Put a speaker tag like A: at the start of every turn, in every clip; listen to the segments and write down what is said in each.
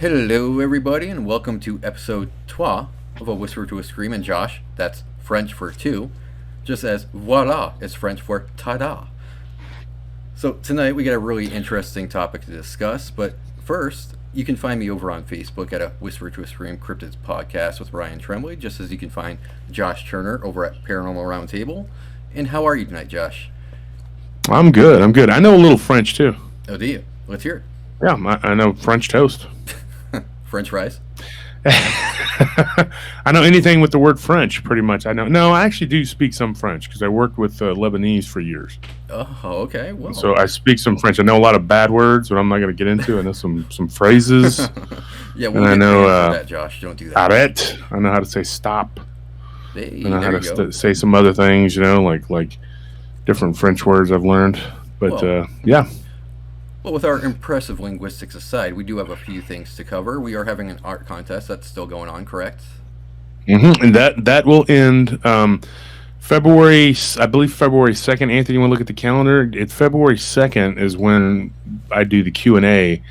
A: Hello, everybody, and welcome to episode 3 of A Whisper to a Scream. And Josh, that's French for two, just as voila is French for ta-da. So tonight we got a really interesting topic to discuss, but first, you can find me over on Facebook at A Whisper to a Scream Cryptids Podcast with Ryan Tremblay, just as you can find Josh Turner over at Paranormal Roundtable. And how are you tonight, Josh?
B: I'm good. I know a little French, too.
A: Oh, do you? Let's hear it.
B: Yeah, I know French toast.
A: French fries?
B: I know anything with the word French, pretty much. I know. No, I actually do speak some French because I worked with Lebanese for years.
A: Oh, okay. Well,
B: so I speak some French. I know a lot of bad words, but I'm not going to get into. I know some phrases.
A: Yeah, we'll get that, Josh. Don't do that.
B: Arrête. I know how to say stop.
A: Hey,
B: I know how to say some other things, like different French words I've learned. But, yeah.
A: Well, with our impressive linguistics aside, we do have a few things to cover. We are having an art contest that's still going on, correct?
B: Mm-hmm. And that will end February 2nd. Anthony, you want to look at the calendar? It's February 2nd is when I do the Q&A,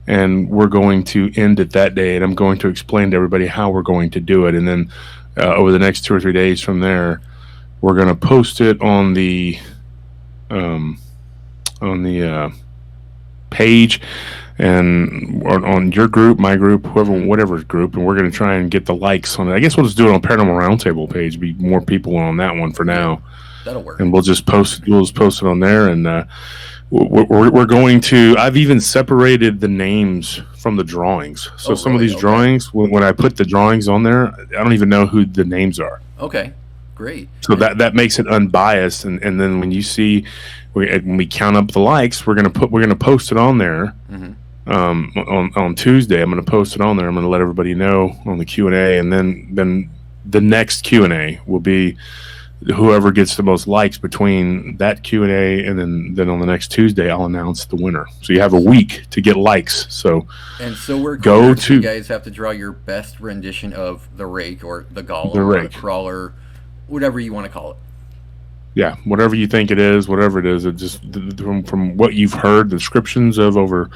B: and we're going to end it that day, and I'm going to explain to everybody how we're going to do it. And then over the next 2 or 3 days from there, we're going to post it on the page and on your group, my group, whatever group, and we're going to try and get the likes on it. I guess we'll just do it on Paranormal Roundtable page. Be more people on that one for now.
A: That'll work.
B: And we'll just post it on there, and we're going to. I've even separated the names from the drawings. So some of these drawings, when I put the drawings on there, I don't even know who the names are.
A: Okay, great.
B: So that makes it unbiased, and then when you see. When we count up the likes, we're gonna post it on there. Mm-hmm. On Tuesday, I'm gonna post it on there. I'm gonna let everybody know on the Q&A, and then the next Q&A will be whoever gets the most likes between that Q&A and then on the next Tuesday, I'll announce the winner. So you have a week to get likes. So
A: you guys have to draw your best rendition of the rake or the golem or the crawler, whatever you want to call it.
B: Yeah, whatever you think it is, whatever it is, it just from what you've heard, descriptions of over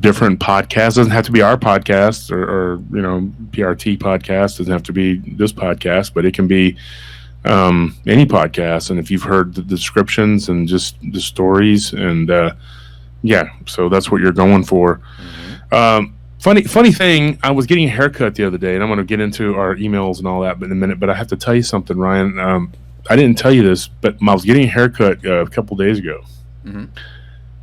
B: different podcasts. It doesn't have to be our podcast or PRT podcast. It doesn't have to be this podcast, but it can be any podcast. And if you've heard the descriptions and just the stories, and so that's what you're going for. Mm-hmm. Funny thing, I was getting a haircut the other day, and I'm going to get into our emails and all that in a minute. But I have to tell you something, Ryan. I didn't tell you this, but I was getting a haircut a couple days ago. Mm-hmm.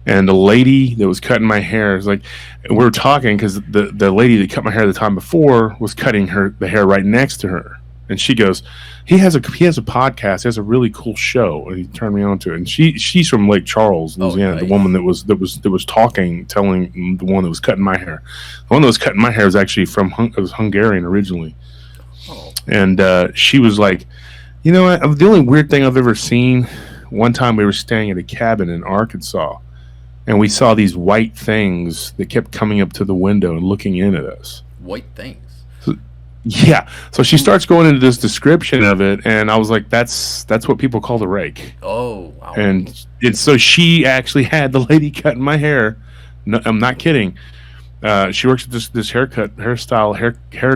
B: And the lady that was cutting my hair is like, we were talking because the lady that cut my hair the time before was cutting the hair right next to her. And she goes, he has a podcast. He has a really cool show. And he turned me on to it. And she's from Lake Charles, Louisiana. Nice. The woman that was talking, telling the one that was cutting my hair. The one that was cutting my hair was actually was Hungarian originally. Oh. And she was like, you know what? The only weird thing I've ever seen, one time we were staying at a cabin in Arkansas, and we saw these white things that kept coming up to the window and looking in at us.
A: White things?
B: So she starts going into this description of it, and I was like, that's what people call the rake.
A: Oh, wow.
B: And so she actually had the lady cutting my hair. No, I'm not kidding. She works at this hair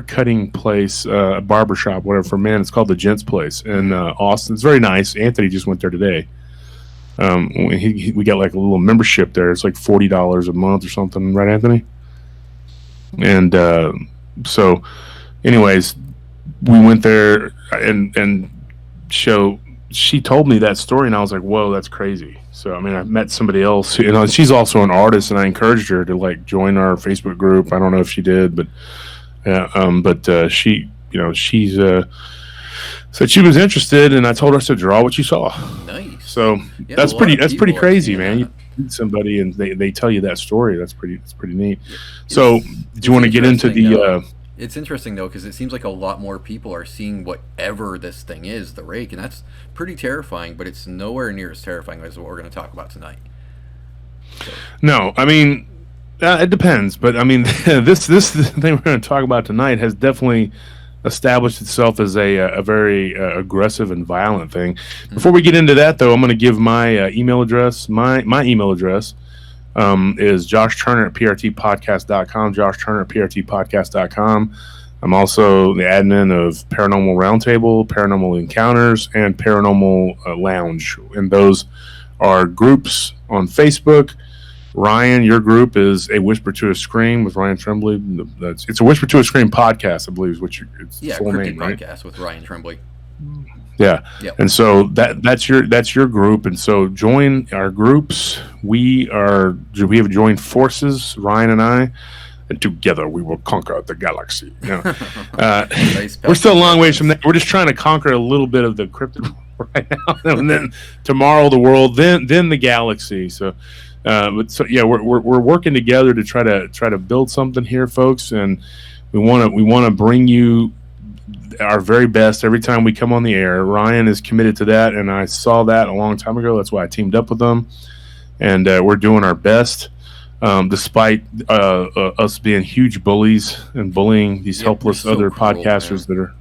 B: cutting place, a barbershop, whatever, for men. It's called the Gents Place in Austin. It's very nice. Anthony just went there today. We got like a little membership there. It's like $40 a month or something, right, Anthony? And so, anyways, we went there, and she told me that story, and I was like, whoa, that's crazy. So, I mean, I met somebody else, she's also an artist, and I encouraged her to join our Facebook group. I don't know if she did, but she, she's said she was interested, and I told her to draw what you saw.
A: Nice.
B: So that's pretty crazy, man. You meet somebody and they tell you that story. That's pretty neat. So, do you want to get into the?
A: It's interesting, though, because it seems like a lot more people are seeing whatever this thing is, the rake, and that's pretty terrifying, but it's nowhere near as terrifying as what we're going to talk about tonight. So.
B: No, I mean, it depends, but I mean, this thing we're going to talk about tonight has definitely established itself as a very aggressive and violent thing. Mm-hmm. Before we get into that, though, I'm going to give my email address, my email address, is Josh Turner at prtpodcast.com. Josh Turner at prtpodcast.com. I'm also the admin of Paranormal Roundtable, Paranormal Encounters, and Paranormal Lounge. And those are groups on Facebook. Ryan, your group is A Whisper to a Scream with Ryan Tremblay. It's a Whisper to a Scream podcast, I believe, is what it's full name, right?
A: Podcast with Ryan Tremblay.
B: Yeah. Yep. And so that's your group. And so join our groups. We have joined forces, Ryan and I, and together we will conquer the galaxy. We're still a long ways from that. We're just trying to conquer a little bit of the cryptid right now, and then tomorrow the world, then the galaxy. So, we're working together to try to build something here, folks, and we want to bring you our very best every time we come on the air. Ryan is committed to that, and I saw that a long time ago. That's why I teamed up with them, and we're doing our best. Despite us being huge bullies and bullying these helpless other podcasters that are,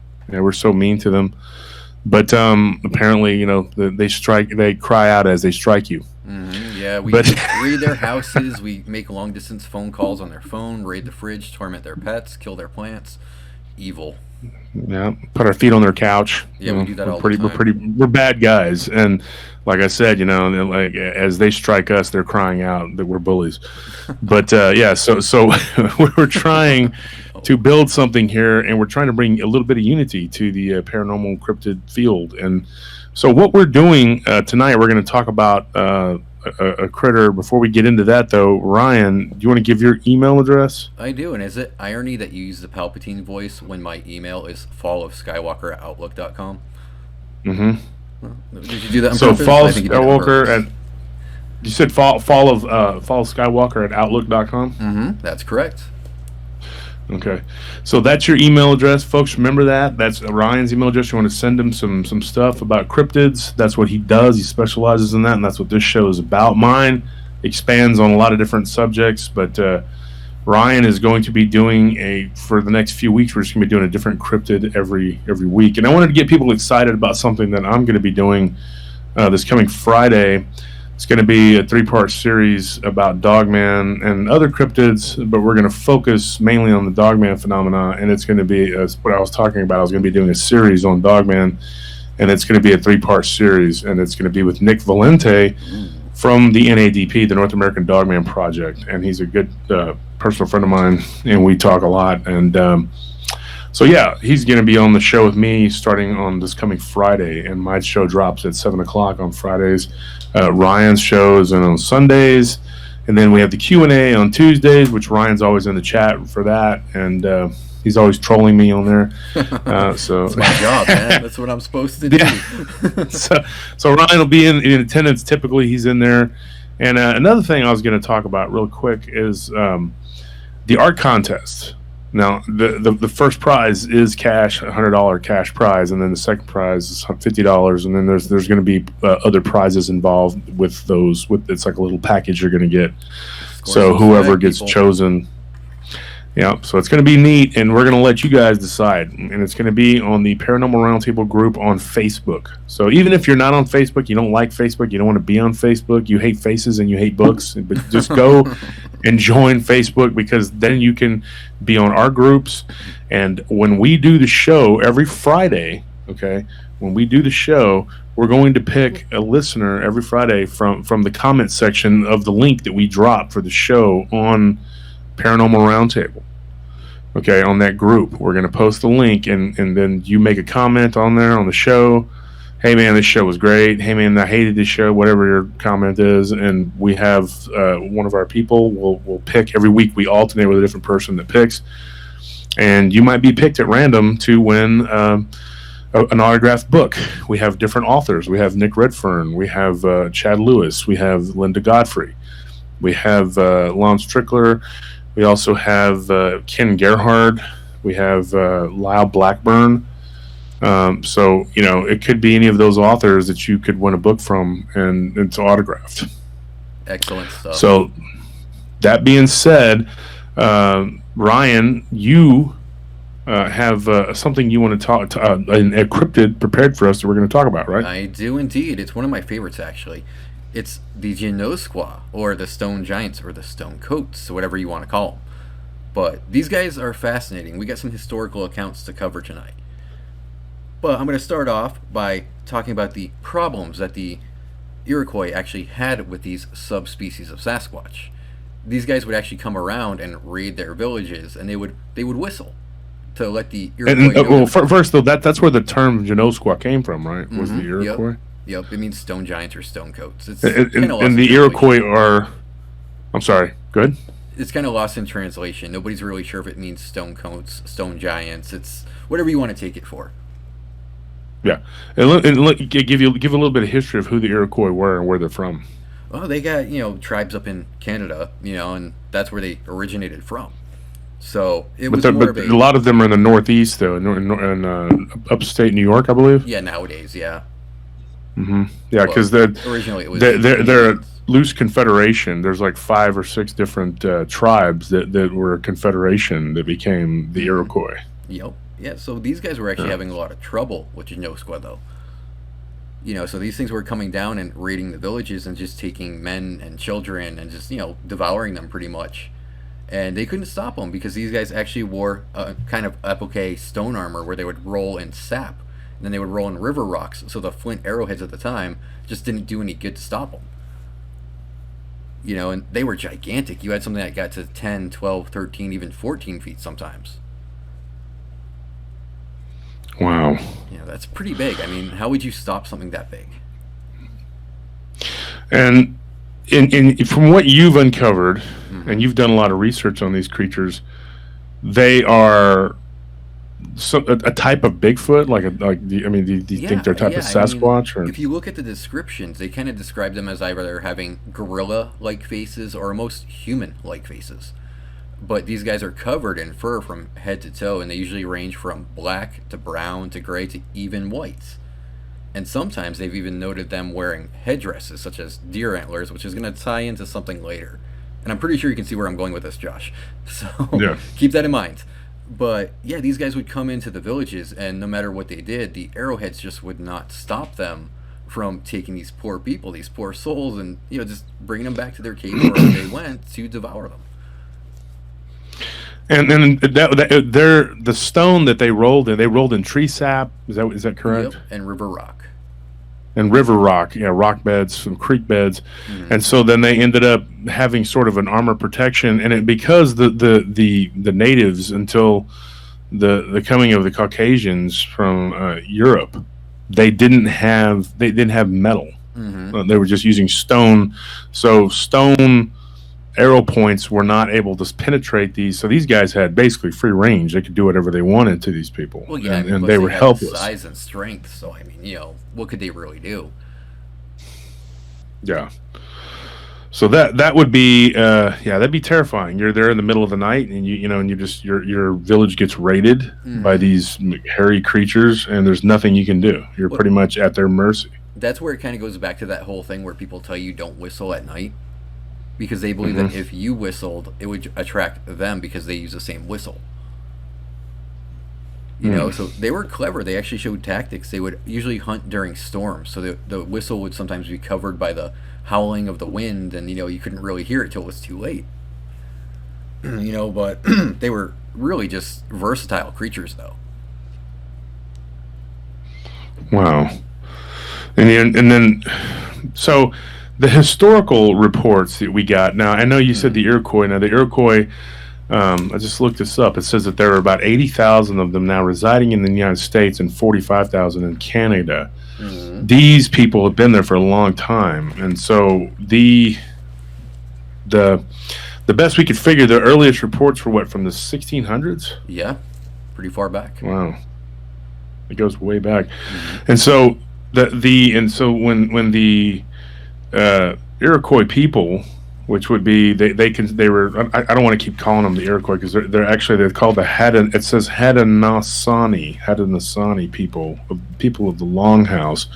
B: we're so mean to them. But apparently, they cry out as they strike you.
A: Mm-hmm. Yeah, we raid their houses, we make long distance phone calls on their phone, raid the fridge, torment their pets, kill their plants. Evil.
B: Yeah, put our feet on their couch.
A: Yeah, we do that all the time.
B: We're bad guys, and like I said, like as they strike us, they're crying out that we're bullies. But so we're trying to build something here, and we're trying to bring a little bit of unity to the paranormal cryptid field. And so what we're doing tonight, we're going to talk about a critter. Before we get into that, though, Ryan, do you want to give your email address?
A: I do, and is it irony that you use the Palpatine voice when my email is fallofskywalker@outlook.com?
B: Mm-hmm.
A: Did you do that on
B: so
A: purpose?
B: Fall of Skywalker and you said fall of Skywalker at outlook.com?
A: Mm-hmm. That's correct.
B: Okay, so that's your email address, folks. Remember that. That's Ryan's email address. You want to send him some stuff about cryptids. That's what he does. He specializes in that, and that's what this show is about. Mine expands on a lot of different subjects, but Ryan is going to be doing for the next few weeks, we're just going to be doing a different cryptid every week. And I wanted to get people excited about something that I'm going to be doing this coming Friday. It's going to be a 3-part series about Dogman and other cryptids, but we're going to focus mainly on the Dogman phenomena, and it's going to be, what I was talking about, I was going to be doing a series on Dogman, and it's going to be a 3-part series, and it's going to be with Nick Valente from the NADP, the North American Dogman Project, and he's a good personal friend of mine, and we talk a lot, and so he's going to be on the show with me starting on this coming Friday, and my show drops at 7 o'clock on Fridays. Ryan's show is on Sundays, and then we have the Q&A on Tuesdays, which Ryan's always in the chat for that, and he's always trolling me on there. So
A: that's my job, man. That's what I'm supposed to do.
B: Yeah. so Ryan will be in attendance. Typically, he's in there. And another thing I was going to talk about real quick is the art contest. Now, the first prize is cash, $100 cash prize, and then the second prize is $50, and then there's going to be other prizes involved with those. It's like a little package you're going to get. So whoever gets chosen, so it's going to be neat, and we're going to let you guys decide, and it's going to be on the Paranormal Roundtable group on Facebook. So even if you're not on Facebook, you don't like Facebook, you don't want to be on Facebook, you hate faces and you hate books, but just go and join Facebook, because then you can be on our groups. And when we do the show every Friday, when we do the show, we're going to pick a listener every Friday from the comment section of the link that we drop for the show on Paranormal Roundtable. On that group, we're going to post the link, and then you make a comment on there on the show. Hey man, this show was great. Hey man, I hated this show. Whatever your comment is, and we have one of our people. We'll pick every week. We alternate with a different person that picks, and you might be picked at random to win an autographed book. We have different authors. We have Nick Redfern. We have Chad Lewis. We have Linda Godfrey. We have Lon Strickler. We also have Ken Gerhard. We have Lyle Blackburn. So, it could be any of those authors that you could win a book from, and it's autographed.
A: Excellent stuff.
B: So, that being said, Ryan, you have something you want to talk a cryptid prepared for us that we're going to talk about, right?
A: I do indeed. It's one of my favorites, actually. It's the Genoskwa, or the Stone Giants, or the Stone Coats, whatever you want to call them. But these guys are fascinating. We got some historical accounts to cover tonight. But I'm going to start off by talking about the problems that the Iroquois actually had with these subspecies of Sasquatch. These guys would actually come around and raid their villages, and they would whistle to let the Iroquois know.
B: Well, first though, that's where the term Genoskwa came from, right? Was the Iroquois?
A: Yep, it means stone giants or stone coats. It's
B: and the Iroquois are. I'm sorry. Good.
A: It's kind of lost in translation. Nobody's really sure if it means stone coats, stone giants. It's whatever you want to take it for.
B: Yeah, and give a little bit of history of who the Iroquois were and where they're from.
A: Well, they got tribes up in Canada, and that's where they originated from. So it was
B: a lot of them are in the Northeast, though, in upstate New York, I believe.
A: Yeah, nowadays, yeah.
B: Mm-hmm. Yeah, because
A: originally it was
B: they're a loose confederation. There's like 5 or 6 different tribes that were a confederation that became the Iroquois.
A: Yep. Yeah, so these guys were actually having a lot of trouble with Genoskwa, though. So these things were coming down and raiding the villages and just taking men and children and just, devouring them pretty much. And they couldn't stop them because these guys actually wore a kind of applique stone armor where they would roll in sap. And then they would roll in river rocks. So the flint arrowheads at the time just didn't do any good to stop them. And they were gigantic. You had something that got to 10, 12, 13, even 14 feet sometimes.
B: Wow.
A: That's pretty big. I mean, how would you stop something that big?
B: And from what you've uncovered, and you've done a lot of research on these creatures, they are a type of Bigfoot. Do you think they're a type of Sasquatch?
A: Or if you look at the descriptions, they kind of describe them as either having gorilla-like faces or almost human-like faces. But these guys are covered in fur from head to toe, and they usually range from black to brown to gray to even whites. And sometimes they've even noted them wearing headdresses, such as deer antlers, which is going to tie into something later. And I'm pretty sure you can see where I'm going with this, Josh. So keep that in mind. But yeah, these guys would come into the villages, and no matter what they did, the arrowheads just would not stop them from taking these poor people, these poor souls, and just bringing them back to their cave wherever they went to devour them.
B: And then the stone that they rolled in tree sap. Is that correct?
A: Yep, and river rock.
B: And river rock, rock beds, some creek beds, and so then they ended up having sort of an armor protection, and because the natives, until the coming of the Caucasians from Europe, they didn't have metal. They were just using stone. So stone arrow points were not able to penetrate these, so these guys had basically free range. They could do whatever they wanted to these people.
A: Well, yeah,
B: and they were helpless.
A: Size and strength. So what could they really do?
B: Yeah. So that would be that'd be terrifying. You're there in the middle of the night, and your village gets raided by these hairy creatures, and there's nothing you can do. You're pretty much at their mercy.
A: That's where it kind of goes back to that whole thing where people tell you don't whistle at night. Because they believe that if you whistled, it would attract them because they use the same whistle. So they were clever. They actually showed tactics. They would usually hunt during storms. So the whistle would sometimes be covered by the howling of the wind, and you couldn't really hear it till it was too late. But they were really just versatile creatures, though.
B: Wow. And then so the historical reports that we got. Now, I know you said the Iroquois. Now, the Iroquois, I just looked this up. It says that there are about 80,000 of them now residing in the United States and 45,000 in Canada. These people have been there for a long time. And so the best we could figure, the earliest reports were from the 1600s?
A: Yeah, pretty far back.
B: Wow. It goes way back. And so when the Iroquois people, which would be they were, I don't want to keep calling them the Iroquois because they're called the Haudenosaunee people of the Longhouse.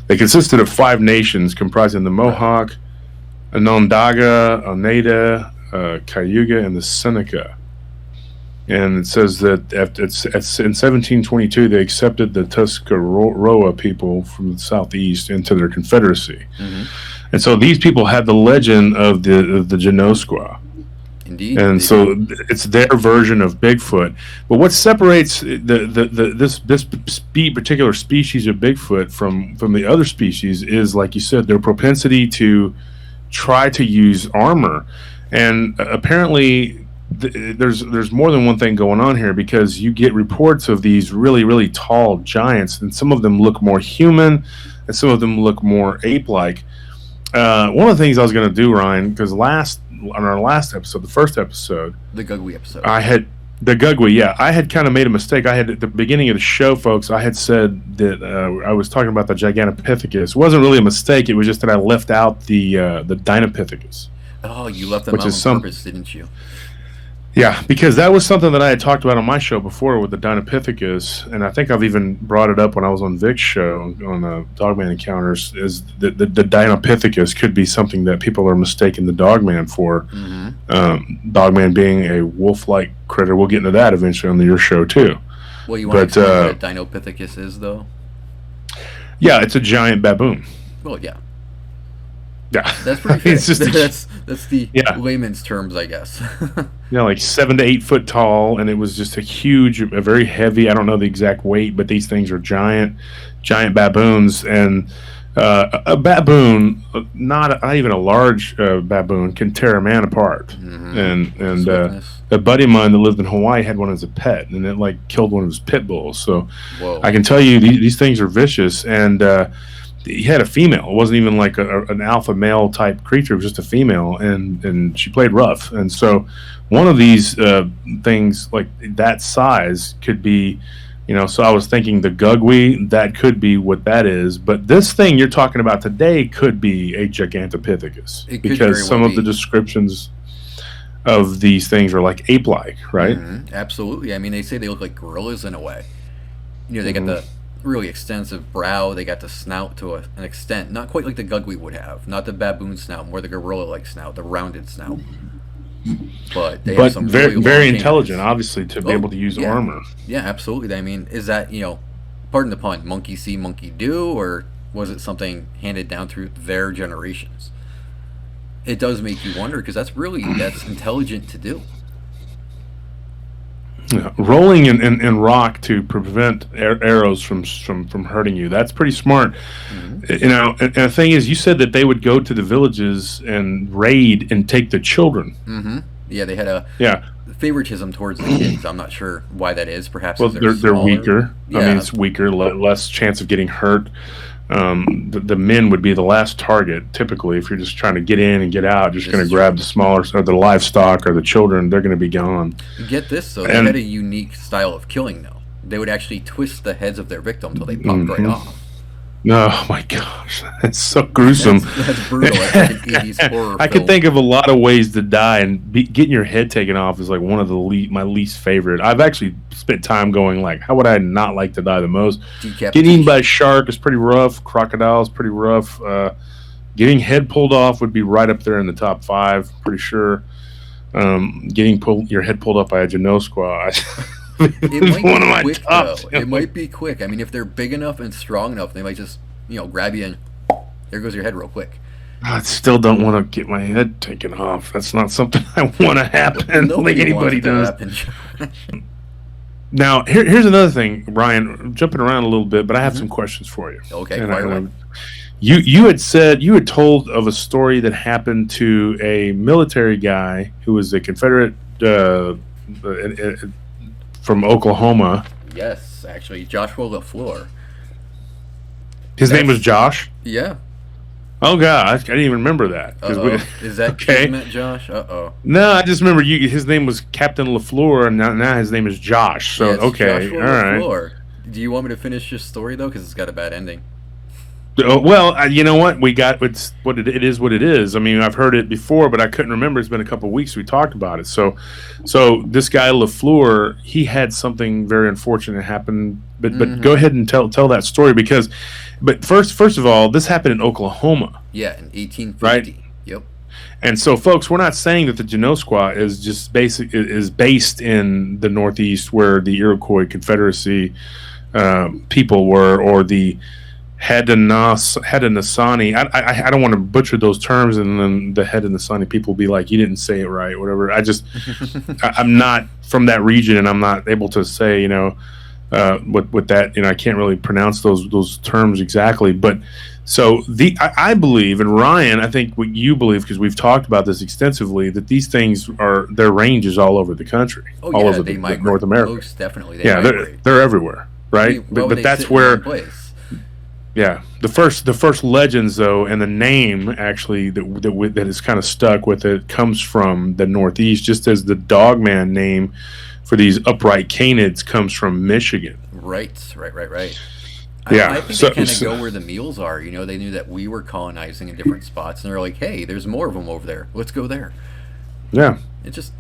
B: They consisted of 5 nations comprising the Mohawk, Onondaga, Oneida, Cayuga, and the Seneca. And it says that in 1722 they accepted the Tuscarora people from the southeast into their confederacy. And so these people had the legend of the Genoskwa.
A: Indeed.
B: And so it's their version of Bigfoot. But what separates this particular species of Bigfoot from the other species is, like you said, their propensity to try to use armor. And apparently there's more than one thing going on here, because you get reports of these really, really tall giants, and some of them look more human and some of them look more ape-like. One of the things I was going to do, Ryan, because on our last episode, the first episode,
A: the Gugwe episode,
B: I had kind of made a mistake. I had, at the beginning of the show, folks, I had said that I was talking about the Gigantopithecus. It wasn't really a mistake. It was just that I left out the Dinopithecus.
A: Oh, you left them out on purpose, didn't you?
B: Yeah, because that was something that I had talked about on my show before with the Dinopithecus, and I think I've even brought it up when I was on Vic's show on Dogman Encounters, is the Dinopithecus could be something that people are mistaking the Dogman for. Mm-hmm. Dogman being a wolf-like critter. We'll get into that eventually on your show, too.
A: Well, you want to explain what a Dinopithecus is, though?
B: Yeah, it's a giant baboon.
A: Well, yeah.
B: Yeah,
A: that's pretty fair. It's just that's the layman's terms, I guess.
B: Like 7 to 8 foot tall, and it was just a very heavy. I don't know the exact weight, but these things are giant baboons. And a baboon, not even a large baboon, can tear a man apart. Mm-hmm. And a buddy of mine that lived in Hawaii had one as a pet, and it killed one of his pit bulls. So I can tell you these things are vicious. And he had a female. It wasn't even like an alpha male type creature. It was just a female, and she played rough. And so one of these things like that size could be, so I was thinking the Gugwe, that could be what that is. But this thing you're talking about today could be a Gigantopithecus, because some of the descriptions of these things are like ape-like, right?
A: Mm-hmm. Absolutely. I mean, they say they look like gorillas in a way. They got the really extensive brow. They got the snout to an extent, not quite like the Gugwe would have, not the baboon snout, more the gorilla-like snout, the rounded snout. But they have some
B: very,
A: really
B: very intelligent, obviously, to be able to use armor.
A: Yeah, absolutely. I mean, is that, pardon the pun, monkey see, monkey do, or was it something handed down through their generations? It does make you wonder, because that's intelligent to do.
B: Yeah, rolling in rock to prevent arrows from hurting you. That's pretty smart. Mm-hmm. And the thing is, you said that they would go to the villages and raid and take the children.
A: Mm-hmm. Yeah, they had a favoritism towards the kids. I'm not sure why that is. Perhaps
B: they're weaker. Yeah. I mean, it's weaker, less chance of getting hurt. The men would be the last target typically. If you're just trying to get in and get out, just going to grab the smaller, or the livestock or the children, they're going to be gone.
A: Get this, though, they had a unique style of killing, though. They would actually twist the heads of their victim until they popped right off.
B: Oh my gosh, that's so gruesome.
A: That's brutal. That's like an 80s horror
B: I could think of a lot of ways to die, and getting your head taken off is like one of my least favorite. I've actually spent time going like, how would I not like to die the most? Getting eaten by a shark is pretty rough. Crocodile is pretty rough. Getting head pulled off would be right up there in the top 5, pretty sure. Getting your head pulled up by a Genoskwa.
A: It might be quick, though. It might be quick. I mean, if they're big enough and strong enough, they might just, grab you and there goes your head real quick.
B: I still don't want to get my head taken off. That's not something I want to happen. I don't think anybody does. Now, here's another thing, Ryan. Jumping around a little bit, but I have some questions for you.
A: Okay, fire away.
B: You had told of a story that happened to a military guy who was a Confederate from Oklahoma.
A: Yes, actually, Joshua LaFleur.
B: His name was Josh?
A: Yeah.
B: Oh, God, I didn't even remember that.
A: Is that Kismet Josh?
B: No, I just remember his name was Captain LaFleur, and now his name is Josh. So, okay,
A: Joshua LaFleur. Do you want me to finish your story, though? Because it's got a bad ending.
B: Well, you know what? It's what it is. What it is. I mean, I've heard it before, but I couldn't remember. It's been a couple of weeks we talked about it. So this guy LaFleur, he had something very unfortunate happen. But go ahead and tell that story But first of all, this happened in Oklahoma.
A: Yeah, in 1850.
B: Right?
A: Yep.
B: And so, folks, we're not saying that the Genoskwa is just based in the Northeast, where the Iroquois Confederacy people were, or the Haudenosaunee. I don't want to butcher those terms, and then the Haudenosaunee people will be like, "You didn't say it right," whatever. I'm not from that region, and I'm not able to say, with that, I can't really pronounce those terms exactly. But so I believe, and Ryan, I think what you believe, because we've talked about this extensively, that these things their range is all over the country, all over North America.
A: Most definitely,
B: they're everywhere, right? But that's where. Yeah, the first legends though, and the name actually that is kind of stuck with it comes from the Northeast, just as the Dogman name for these upright canids comes from Michigan.
A: Right.
B: Yeah,
A: I think they kind of go where the mules are. They knew that we were colonizing in different spots, and they're like, "Hey, there's more of them over there. Let's go there."
B: Yeah,
A: it just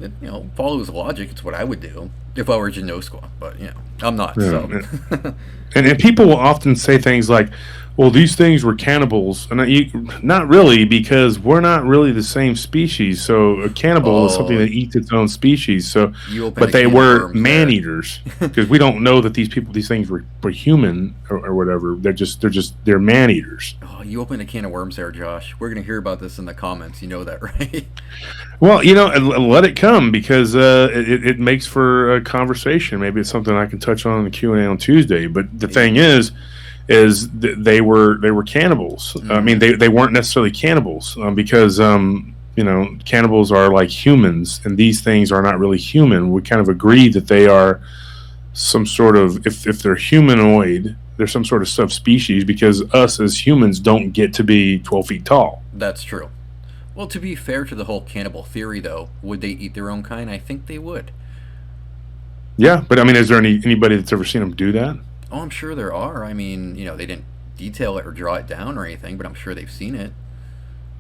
A: follows logic. It's what I would do if I were Genoskwa, but I'm not. Yeah. So.
B: And people will often say things like, "Well, these things were cannibals," and not really, because we're not really the same species. So a cannibal is something that eats its own species. So, but they were man eaters, because we don't know that these things were human or whatever. They're man eaters.
A: Oh, you opened a can of worms there, Josh. We're gonna hear about this in the comments. You know that, right?
B: Well, let it come, because it makes for a conversation. Maybe it's something I can touch on in the Q&A on Tuesday. But the thing is they were cannibals. Mm-hmm. I mean, they weren't necessarily cannibals, because cannibals are like humans, and these things are not really human. We kind of agree that they are some sort of, if they're humanoid, they're some sort of subspecies, because us as humans don't get to be 12 feet tall.
A: That's true. Well, to be fair to the whole cannibal theory, though, would they eat their own kind? I think they would.
B: Yeah, but I mean, is there anybody that's ever seen them do that?
A: Oh, I'm sure there are. I mean, they didn't detail it or draw it down or anything, but I'm sure they've seen it.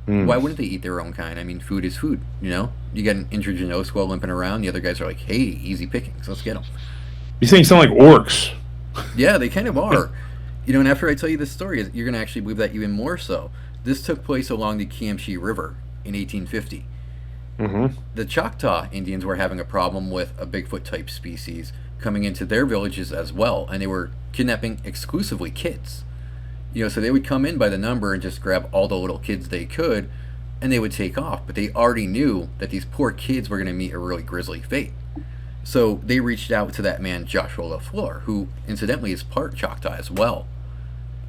A: Why wouldn't they eat their own kind? I mean, food is food, You get an injured Genoskwa limping around, the other guys are like, "Hey, easy pickings, let's get them."
B: These things sound like orcs.
A: Yeah, they kind of are. And after I tell you this story, you're going to actually believe that even more so. This took place along the Kiamshi River in 1850.
B: Mm-hmm.
A: The Choctaw Indians were having a problem with a Bigfoot-type species coming into their villages as well, and they were kidnapping exclusively kids. So they would come in by the number and just grab all the little kids they could, and they would take off. But they already knew that these poor kids were going to meet a really grisly fate. So they reached out to that man, Joshua LaFleur, who incidentally is part Choctaw as well.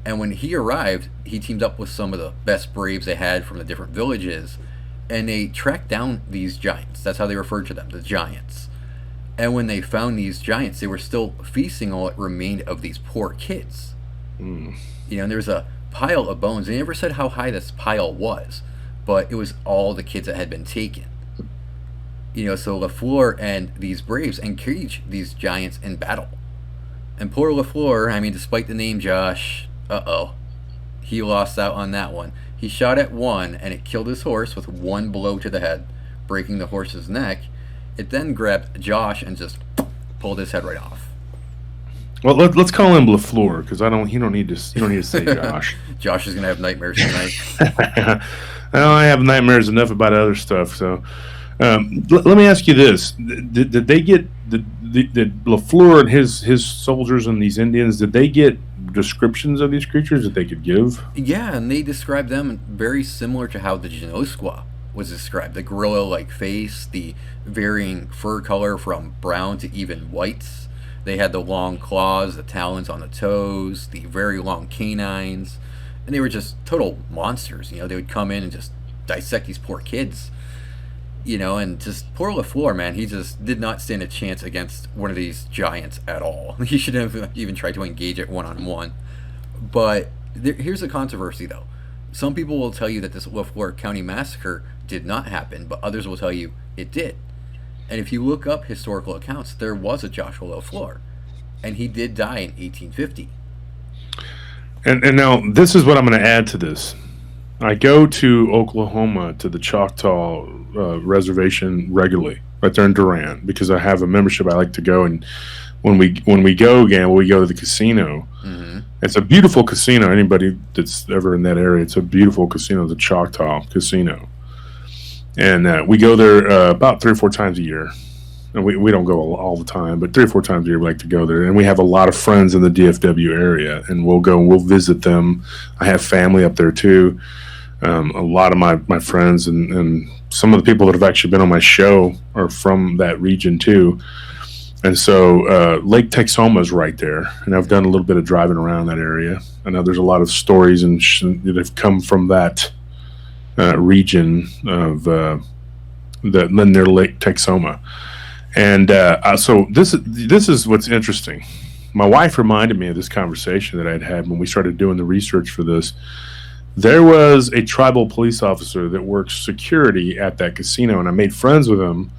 A: And when he arrived, he teamed up with some of the best braves they had from the different villages, and they tracked down these giants. That's how they referred to them, the giants. And when they found these giants, they were still feasting on what remained of these poor kids. And there was a pile of bones. They never said how high this pile was, but it was all the kids that had been taken. So LaFleur and these braves engaged these giants in battle. And poor LaFleur, I mean, despite the name Josh, he lost out on that one. He shot at one, and it killed his horse with one blow to the head, breaking the horse's neck. It then grabbed Josh and just pulled his head right off.
B: Well, let's call him LaFleur, because you don't need to say Josh.
A: Josh is gonna have nightmares tonight.
B: I have nightmares enough about other stuff. So, let me ask you this: Did they get did LaFleur and his soldiers and these Indians? Did they get descriptions of these creatures that they could give?
A: Yeah, and they described them very similar to how the Genoskwa was described. The gorilla-like face, the varying fur color from brown to even whites. They had the long claws, the talons on the toes, the very long canines, and they were just total monsters. They would come in and just dissect these poor kids. And just poor LaFleur, man, he just did not stand a chance against one of these giants at all. He should have even tried to engage it one-on-one. But here's a controversy, though. Some people will tell you that this LaFleur County massacre did not happen, but others will tell you it did. And if you look up historical accounts, there was a Joshua LaFleur, and he did die in 1850.
B: And now, this is what I'm going to add to this. I go to Oklahoma to the Choctaw reservation regularly, right there in Durant, because I have a membership. I like to go, and when we go again, we go to the casino.
A: Mm-hmm.
B: It's a beautiful casino. Anybody that's ever in that area, it's a beautiful casino, the Choctaw Casino. And we go there about 3 or 4 times a year. And we don't go all the time, but 3 or 4 times a year we like to go there. And we have a lot of friends in the DFW area, and we'll go and we'll visit them. I have family up there too. A lot of my friends and some of the people that have actually been on my show are from that region too. And so Lake Texoma is right there, and I've done a little bit of driving around that area. I know there's a lot of stories that have come from that region of near Lake Texoma. And so this is what's interesting. My wife reminded me of this conversation that I'd had when we started doing the research for this. There was a tribal police officer that works security at that casino, and I made friends with him.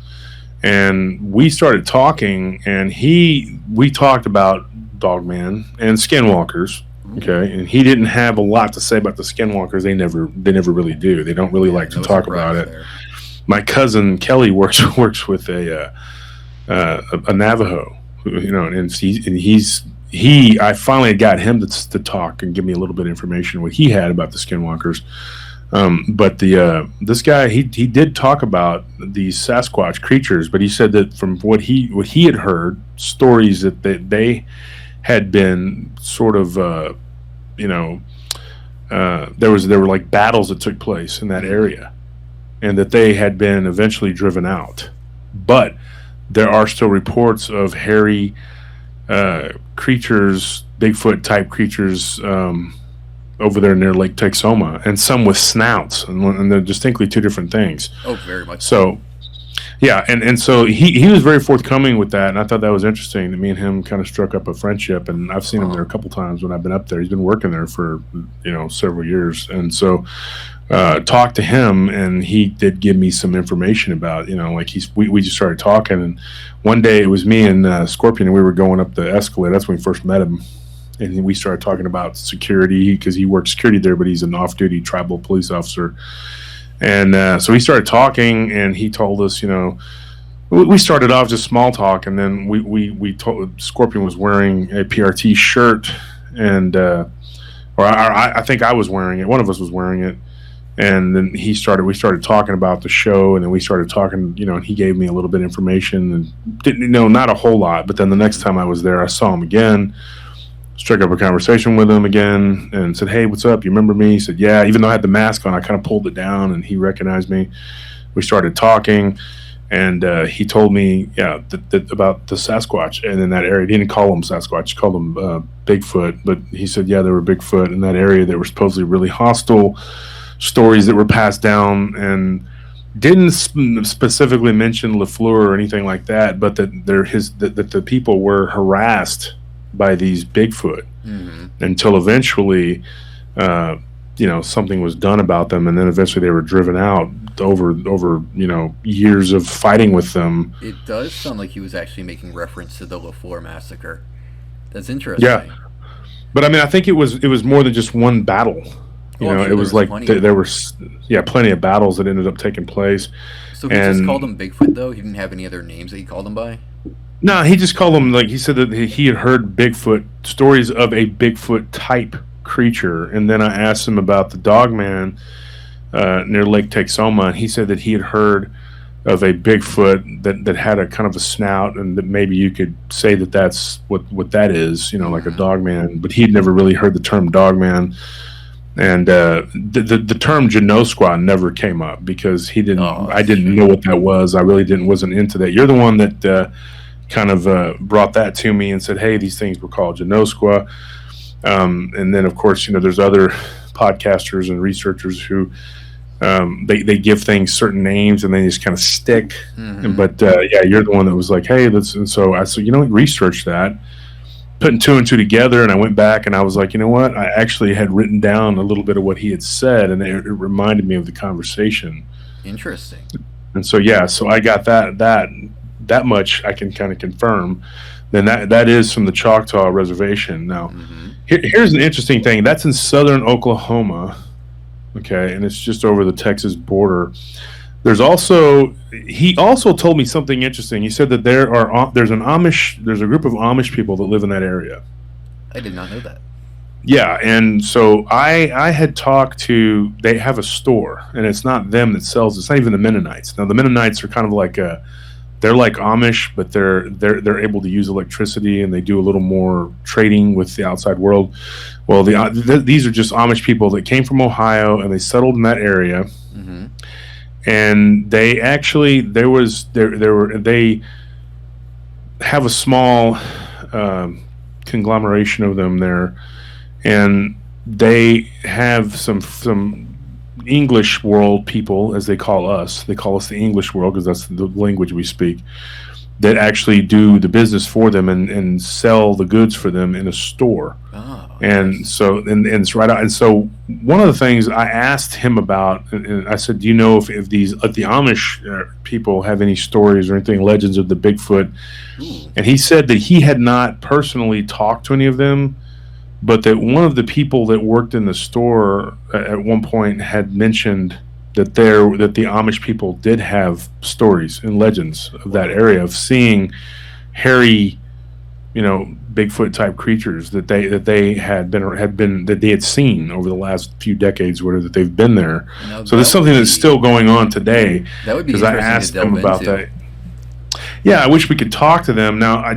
B: And we started talking, and we talked about Dogman and Skinwalkers. Okay, and he didn't have a lot to say about the Skinwalkers. They never really do. They don't really like to talk about it. There. My cousin Kelly works with a Navajo, and I finally got him to talk and give me a little bit of information what he had about the Skinwalkers. But this guy he did talk about these Sasquatch creatures, but he said that from what he had heard, stories that they had been sort of there were like battles that took place in that area, and that they had been eventually driven out. But there are still reports of hairy creatures, Bigfoot type creatures, over there near Lake Texoma, and some with snouts, and they're distinctly two different things.
A: Oh, very much
B: so. Yeah, and so he was very forthcoming with that, and I thought that was interesting that me and him kind of struck up a friendship, and I've seen him there a couple times when I've been up there. He's been working there for several years, and so talked to him, and he did give me some information about we just started talking, and one day it was me and Scorpion, and we were going up the escalator. That's when we first met him, and we started talking about security because he works security there, but he's an off-duty tribal police officer. And so we started talking, and he told us, we started off just small talk, and then we told Scorpion was wearing a PRT shirt, and I think I was wearing it. One of us was wearing it, and then we started talking about the show, and then we started talking, and he gave me a little bit of information, and didn't know not a whole lot. But then the next time I was there, I saw him again. Struck up a conversation with him again and said, "Hey, what's up? You remember me?" He said, "Yeah." Even though I had the mask on, I kind of pulled it down, and he recognized me. We started talking, and he told me, about the Sasquatch and in that area. He didn't call them Sasquatch; he called them Bigfoot. But he said, "Yeah, there were Bigfoot in that area. They were supposedly really hostile. Stories that were passed down, and didn't specifically mention LaFleur or anything like that, but that the people were harassed by these Bigfoot until eventually something was done about them, and then eventually they were driven out over years of fighting with them."
A: It does sound like he was actually making reference to the LaFleur massacre. That's interesting.
B: Yeah, but I mean, I think it was more than just one battle. It was like there were plenty of battles that ended up taking place.
A: So he just called them Bigfoot, though? He didn't have any other names that he called them by?
B: No, he just called them, he said that he had heard Bigfoot, stories of a Bigfoot type creature. And then I asked him about the Dogman near Lake Texoma, and he said that he had heard of a Bigfoot that had a kind of a snout, and that maybe you could say that that's what that is, like a Dogman. But he'd never really heard the term Dogman. And the term Genoskwa never came up because I didn't know what that was. I really wasn't into that. You're the one that kind of brought that to me and said, "Hey, these things were called Genoskwa." And then, of course, there's other podcasters and researchers who they give things certain names and they just kind of stick. But you're the one that was like, "Hey, let's." And so I said, research that. Putting two and two together, and I went back and I was like, you know what? I actually had written down a little bit of what he had said, and it reminded me of the conversation.
A: Interesting.
B: And so so I got that much I can kind of confirm. Then that is from the Choctaw Reservation. Now, here's an interesting thing. That's in southern Oklahoma, okay, and it's just over the Texas border. He also told me something interesting. He said that there's a group of Amish people that live in that area.
A: I did not know that.
B: Yeah, and so I had talked to, they have a store, and it's not them that sells, it's not even the Mennonites. Now the Mennonites are kind of like they're like Amish, but they're able to use electricity, and they do a little more trading with the outside world. Well, these are just Amish people that came from Ohio, and they settled in that area.
A: Mm-hmm.
B: And they actually they have a small conglomeration of them there, and they have some English world people, as they call us. They call us the English world because that's the language we speak, that actually do the business for them and sell the goods for them in a store.
A: Oh,
B: and
A: nice.
B: so and it's right out. And so one of the things I asked him about, and I said, do you know if the Amish people have any stories or anything, legends of the Bigfoot?
A: Ooh.
B: And he said that he had not personally talked to any of them, but that one of the people that worked in the store at one point had mentioned that the Amish people did have stories and legends of that area of seeing hairy, Bigfoot type creatures that they had seen over the last few decades, where that they've been there.
A: Now,
B: So there's something that's still going on today.
A: That would be
B: Because I
A: interesting
B: asked
A: to delve
B: them about
A: into.
B: that. Yeah, I wish we could talk to them. Now, I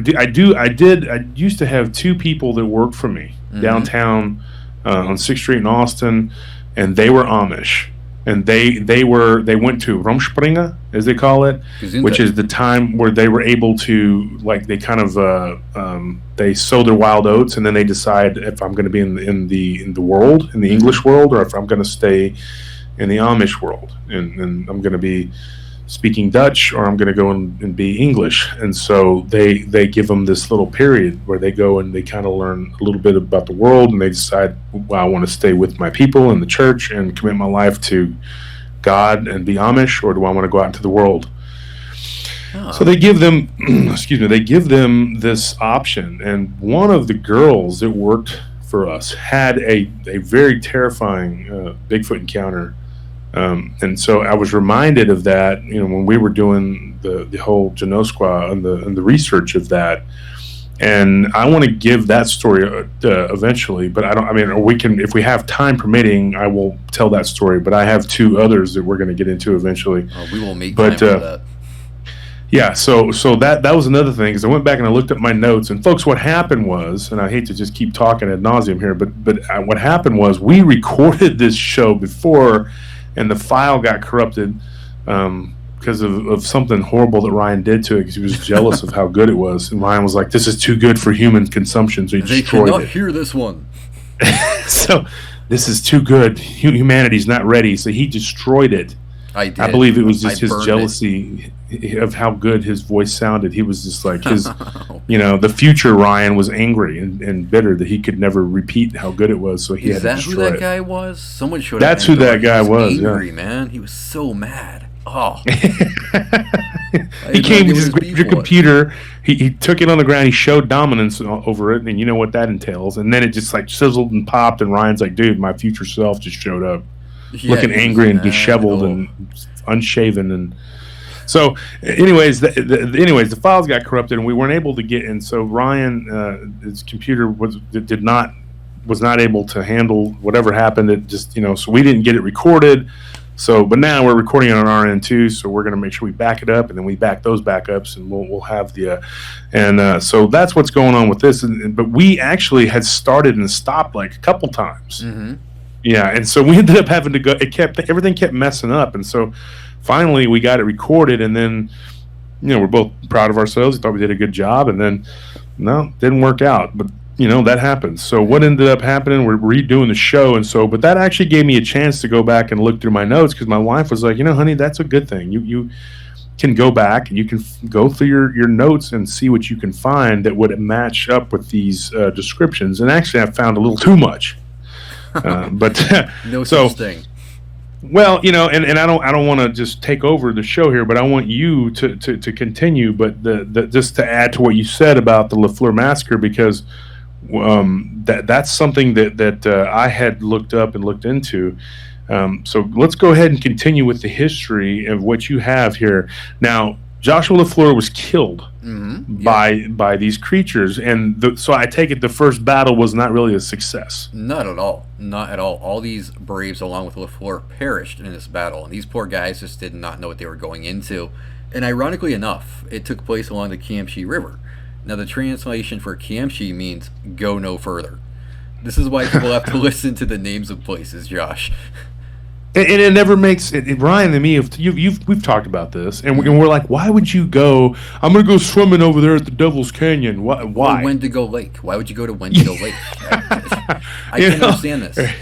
B: used to have two people that worked for me downtown on 6th Street in Austin, and they were Amish. And they went to Rumspringa, as they call it, which is the time where they were able to, like, they kind of they sow their wild oats, and then they decide if I'm going to be in the world, in the English world, or if I'm going to stay in the Amish world, and I'm going to be speaking Dutch, or I'm going to go and be English. And so they give them this little period where they go and they kind of learn a little bit about the world, and they decide, well, I want to stay with my people in the church and commit my life to God and be Amish, or do I want to go out into the world? Oh. So they give them, they give them this option. And one of the girls that worked for us had a very terrifying Bigfoot encounter. And so I was reminded of that, when we were doing the whole Genoskwa and the research of that. And I want to give that story eventually, but we can, if we have time permitting, I will tell that story. But I have two others that we're going to get into eventually.
A: Oh, we will make time for that.
B: Yeah, so that was another thing, because I went back and I looked at my notes, and folks, what happened was, and I hate to just keep talking ad nauseum here, but what happened was we recorded this show before, and the file got corrupted because of something horrible that Ryan did to it, because he was jealous of how good it was. And Ryan was like, "This is too good for human consumption," so he destroyed it.
A: They cannot hear this one.
B: So this is too good. Humanity's not ready, so he destroyed it.
A: I did.
B: I believe it was just his jealousy of how good his voice sounded. He was just like the future Ryan was angry and bitter that he could never repeat how good it was, so he had to destroy it.
A: Is that who that guy was? Someone showed up.
B: That's who that guy was.
A: Angry, man. He was so mad. Oh.
B: He came with his computer. He took it on the ground. He showed dominance over it, and you know what that entails. And then it just like sizzled and popped, and Ryan's like, "Dude, my future self just showed up." Looking angry and disheveled and unshaven. And so anyways the files got corrupted, and we weren't able to get in. So Ryan, his computer was not able to handle whatever happened. It just so we didn't get it recorded. So but now we're recording it on our end too, so we're going to make sure we back it up, and then we back those backups, and we'll have the so that's what's going on with this. But we actually had started and stopped like a couple times. Yeah, and so we ended up having to go. Everything kept messing up, and so finally we got it recorded, and then we're both proud of ourselves. We thought we did a good job, and then no, didn't work out. But that happens. So what ended up happening? We're redoing the show, and so but that actually gave me a chance to go back and look through my notes, because my wife was like, honey, that's a good thing. You can go back and you can go through your notes and see what you can find that would match up with these descriptions. And actually, I found a little too much. But
A: no such thing.
B: Well, and I don't want to just take over the show here, but I want you to continue. But just to add to what you said about the Lafleur massacre, because that's something that I had looked up and looked into. So let's go ahead and continue with the history of what you have here. Now, Joshua LaFleur was killed
A: Yeah.
B: by these creatures, and so I take it the first battle was not really a success.
A: Not at all. Not at all. All these Braves, along with LaFleur, perished in this battle, and these poor guys just did not know what they were going into. And ironically enough, it took place along the Kiamshi River. Now, the translation for Kiamshi means "go no further." This is why people have to listen to the names of places, Josh.
B: And it never makes it. Ryan and me, we've talked about this, and we're like, why would you go? I'm gonna go swimming over there at the Devil's Canyon. Why?
A: Or Wendigo Lake. Why would you go to Wendigo Lake? I can't understand this.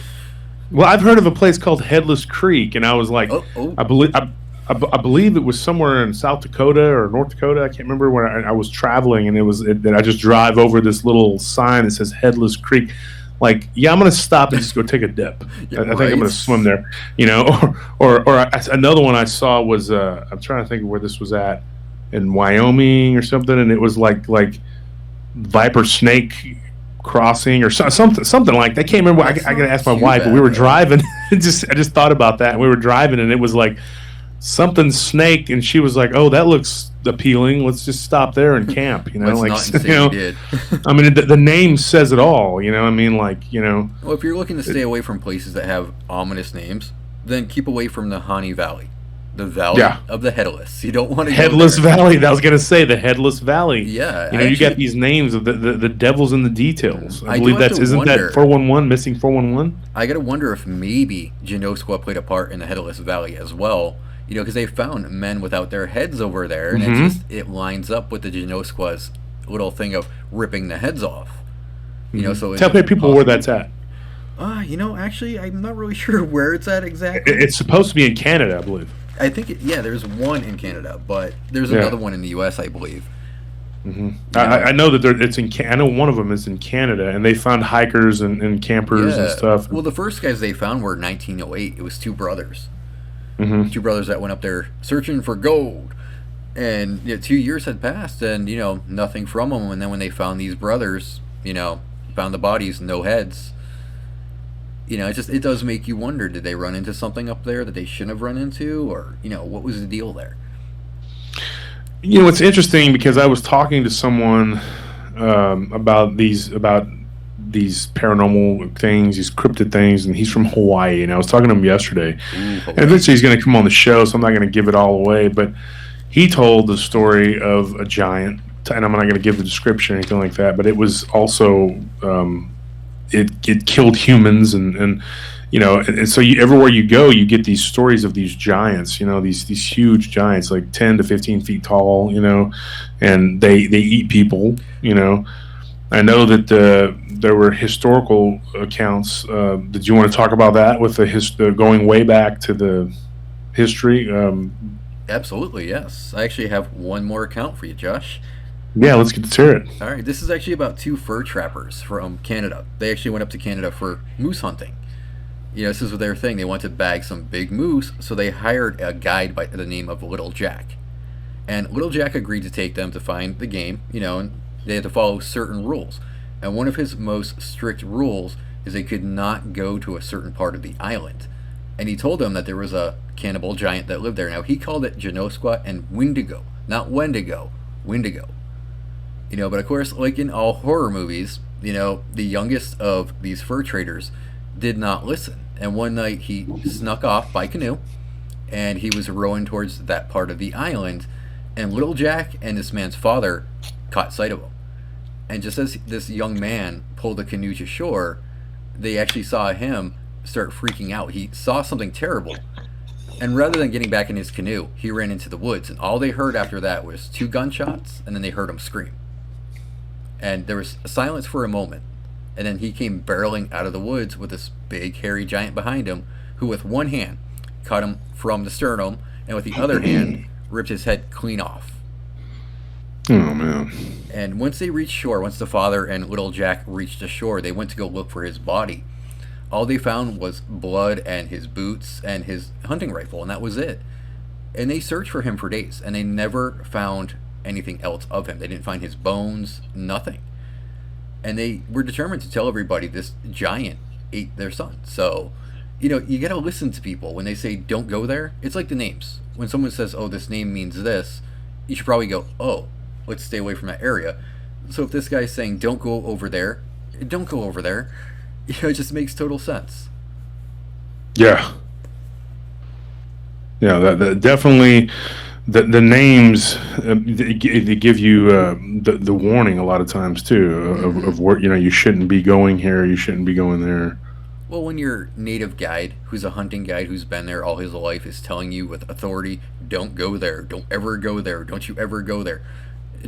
B: Well, I've heard of a place called Headless Creek, and I was like, I believe it was somewhere in South Dakota or North Dakota. I can't remember where I was traveling, and I just drive over this little sign that says Headless Creek. Like, yeah, I'm going to stop and just go take a dip.
A: Yeah,
B: I think I'm going to swim there, or another one I saw was, I'm trying to think of where this was at, in Wyoming or something, and it was like Viper Snake Crossing or something like that. I can't remember. I got to ask my wife, but we were driving. I just thought about that, and we were driving, and it was like something snake, and she was like, "Oh, that looks appealing. Let's just stop there and camp."
A: Let's not say you did.
B: I mean, the name says it all. I mean,
A: Well, if you're looking to stay away from places that have ominous names, then keep away from the Hani Valley, the Valley of the Headless. You don't want to
B: Headless Valley. I was gonna say the Headless Valley.
A: Yeah,
B: you got these names of the devil's in the details. I believe isn't that 411 missing 411.
A: I gotta wonder if maybe Genoskwa played a part in the Headless Valley as well. Because they found men without their heads over there, and it lines up with the Genoskwa's little thing of ripping the heads off. So
B: tell people where that's at.
A: Actually, I'm not really sure where it's at exactly.
B: It's supposed to be in Canada, I believe.
A: I think, there's one in Canada, but there's another one in the U.S., I believe.
B: I know that it's in. I know one of them is in Canada, and they found hikers and campers and stuff.
A: Well, the first guys they found were in 1908. It was two brothers. Two brothers that went up there searching for gold, and 2 years had passed, and nothing from them. And then when they found these brothers, found the bodies, no heads. It does make you wonder: did they run into something up there that they shouldn't have run into, or what was the deal there?
B: It's interesting because I was talking to someone about these paranormal things, these cryptid things, and he's from Hawaii, and I was talking to him yesterday. And eventually he's going to come on the show, so I'm not going to give it all away, but he told the story of a giant, and I'm not going to give the description or anything like that, but it was also it killed humans, and so everywhere you go, you get these stories of these giants, these huge giants, like 10 to 15 feet tall, and they eat people. I know that there were historical accounts. Did you want to talk about that with the going way back to the history?
A: Absolutely, yes. I actually have one more account for you, Josh.
B: Yeah, let's hear it.
A: All right, this is actually about two fur trappers from Canada. They actually went up to Canada for moose hunting. This is their thing. They wanted to bag some big moose, so they hired a guide by the name of Little Jack. And Little Jack agreed to take them to find the game, and they had to follow certain rules. And one of his most strict rules is they could not go to a certain part of the island. And he told them that there was a cannibal giant that lived there. Now, he called it Genoskwa and Wendigo. Not Wendigo, Wendigo. But of course, like in all horror movies, the youngest of these fur traders did not listen. And one night he snuck off by canoe, and he was rowing towards that part of the island, and Little Jack and this man's father caught sight of him. And just as this young man pulled the canoe to shore, they actually saw him start freaking out. He saw something terrible, and rather than getting back in his canoe, he ran into the woods, and all they heard after that was 2 gunshots, and then they heard him scream. And there was silence for a moment, and then he came barreling out of the woods with this big hairy giant behind him, who with one hand caught him from the sternum, and with the other hand ripped his head clean off.
B: Oh, man.
A: And once they reached shore, once the father and Little Jack reached the shore, they went to go look for his body. All they found was blood and his boots and his hunting rifle, and that was it. And they searched for him for days, and they never found anything else of him. They didn't find his bones, nothing. And they were determined to tell everybody this giant ate their son. So, you got to listen to people when they say don't go there. It's like the names. When someone says, oh, this name means this, you should probably go, oh, let's stay away from that area. So if this guy's saying don't go over there, don't go over there. It just makes total sense.
B: Yeah. Yeah, that definitely the names they give you the warning a lot of times too of where you shouldn't be going here, you shouldn't be going there.
A: Well, when your native guide, who's a hunting guide who's been there all his life, is telling you with authority, don't go there, don't ever go there, don't you ever go there,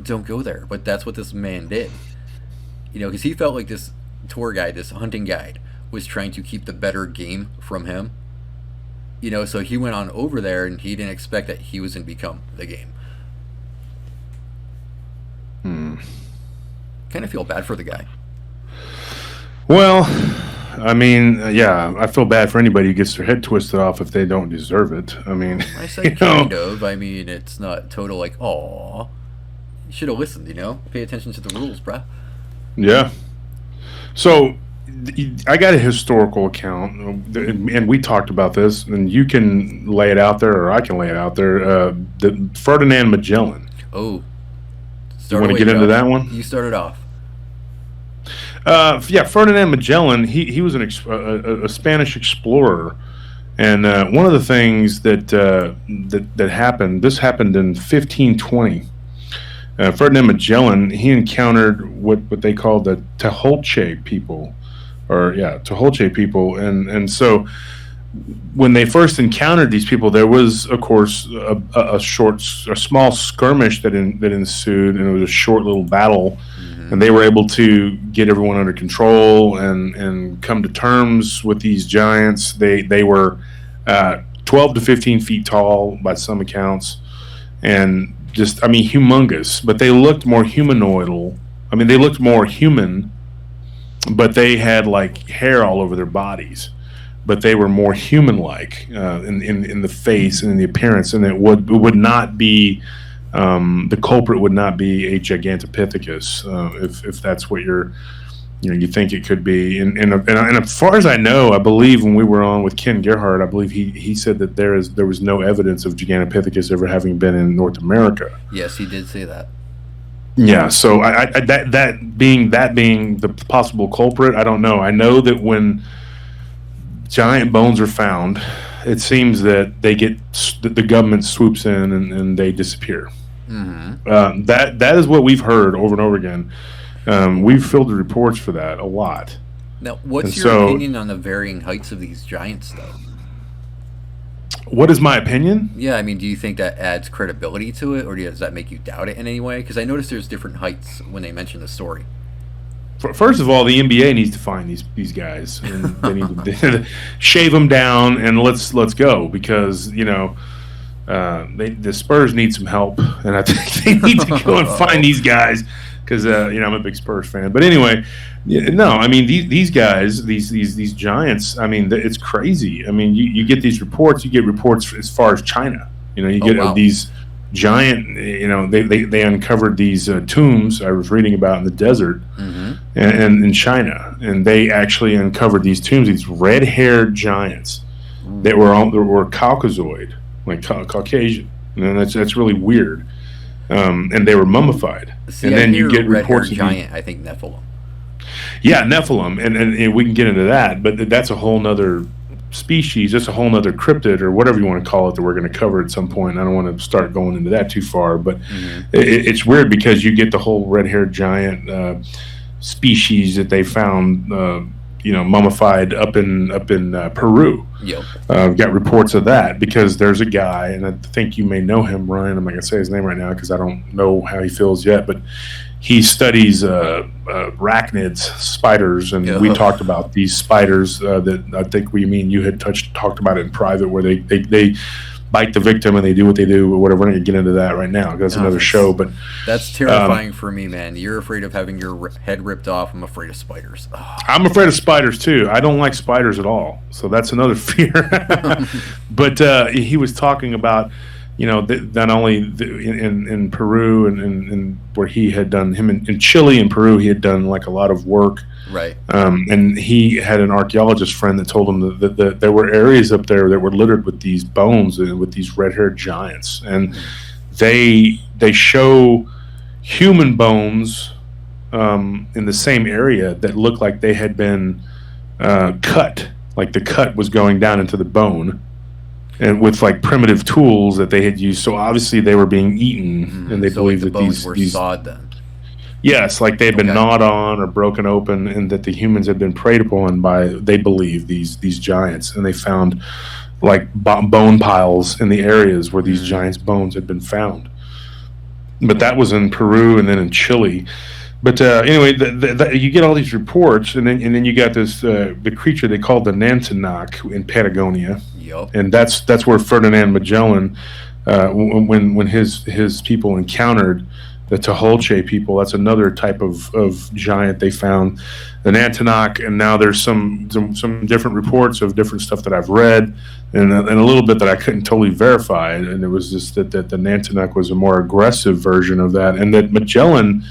A: don't go there. But that's what this man did. Because he felt like this tour guide, this hunting guide, was trying to keep the better game from him. So he went on over there and he didn't expect that he was going to become the game. Kind of feel bad for the guy.
B: Well, I mean, yeah, I feel bad for anybody who gets their head twisted off if they don't deserve it. I mean,
A: I say kind of. I mean, it's not total like, aw. You should have listened, Pay attention to the rules, bruh.
B: Yeah. So, I got a historical account, and we talked about this, and you can lay it out there, or I can lay it out there. The Ferdinand Magellan.
A: Oh.
B: You want to get into that one?
A: You started off.
B: Yeah, Ferdinand Magellan. He was a Spanish explorer, and one of the things that happened. This happened in 1520. Ferdinand Magellan, he encountered what they called the Tehuelche people, Tehuelche people, and so when they first encountered these people, there was, of course, a small skirmish that ensued, and it was a short little battle. And they were able to get everyone under control and come to terms with these giants. They were 12 to 15 feet tall by some accounts, and just, humongous. But they looked more humanoidal. They looked more human, but they had like hair all over their bodies. But they were more human-like in the face and in the appearance, and it would not be. The culprit would not be a Gigantopithecus, if that's what you think it could be. And as far as I know, I believe when we were on with Ken Gerhardt, I believe he said that there was no evidence of Gigantopithecus ever having been in North America.
A: Yes, he did say that.
B: Yeah, so that being the possible culprit, I don't know. I know that when giant bones are found, it seems that the government swoops in and they disappear. Mm-hmm. That is what we've heard over and over again. We've filled the reports for that a lot.
A: Now, what's your opinion on the varying heights of these giants, though?
B: What is my opinion?
A: Yeah, do you think that adds credibility to it, or does that make you doubt it in any way? Because I noticed there's different heights when they mention the story.
B: First of all, the NBA needs to find these guys, and they need to shave them down, and let's go, because the Spurs need some help, and I think they need to go and find these guys, because I'm a big Spurs fan. But anyway, these guys, these giants, it's crazy. You get these reports. You get reports as far as China. You get these giant. They uncovered these tombs I was reading about in the desert, and in China, and they actually uncovered these tombs. These red-haired giants that were Caucasoid, like Caucasian, and that's really weird. And they were mummified.
A: See,
B: and
A: then you get reports of giant. I think Nephilim.
B: Yeah, Nephilim, and we can get into that, but that's a whole nother species, just a whole nother cryptid, or whatever you want to call it, that we're going to cover at some point. I don't want to start going into that too far, but it's weird because you get the whole red-haired giant species that they found, mummified up in Peru.
A: Yep.
B: Got reports of that because there's a guy, and I think you may know him, Ryan. I'm not going to say his name right now because I don't know how he feels yet, but he studies arachnids, spiders, and we talked about these spiders that I think you had talked about it in private, where they bite the victim and they do what they do, or whatever. We're not going to get into that right now. That's another show. But
A: that's terrifying for me, man. You're afraid of having your head ripped off. I'm afraid of spiders. Oh.
B: I'm afraid of spiders too. I don't like spiders at all. So that's another fear. But he was talking about, not only in Peru and where he had done, in Chile and Peru, he had done like a lot of work.
A: Right.
B: And he had an archaeologist friend that told him that there were areas up there that were littered with these bones and with these red-haired giants. And they show human bones in the same area that look like they had been cut, like the cut was going down into the bone, and with like primitive tools that they had used. So obviously they were being eaten, and they believed
A: the
B: that
A: bones were
B: these
A: sawed then.
B: yes, like they had been gnawed on or broken open, and that the humans had been preyed upon by, they believe, these giants, and they found like bone piles in the areas where these giants' bones had been found. But that was in Peru and then in Chile. But anyway, you get all these reports, and then you got this the creature they called the Nantinak in Patagonia.
A: Yep.
B: And that's where Ferdinand Magellan, when his people encountered the Tehuelche people, that's another type of giant they found, the Nantinak. And now there's some different reports of different stuff that I've read, and a little bit that I couldn't totally verify. And it was just that the Nantinak was a more aggressive version of that, and that Magellan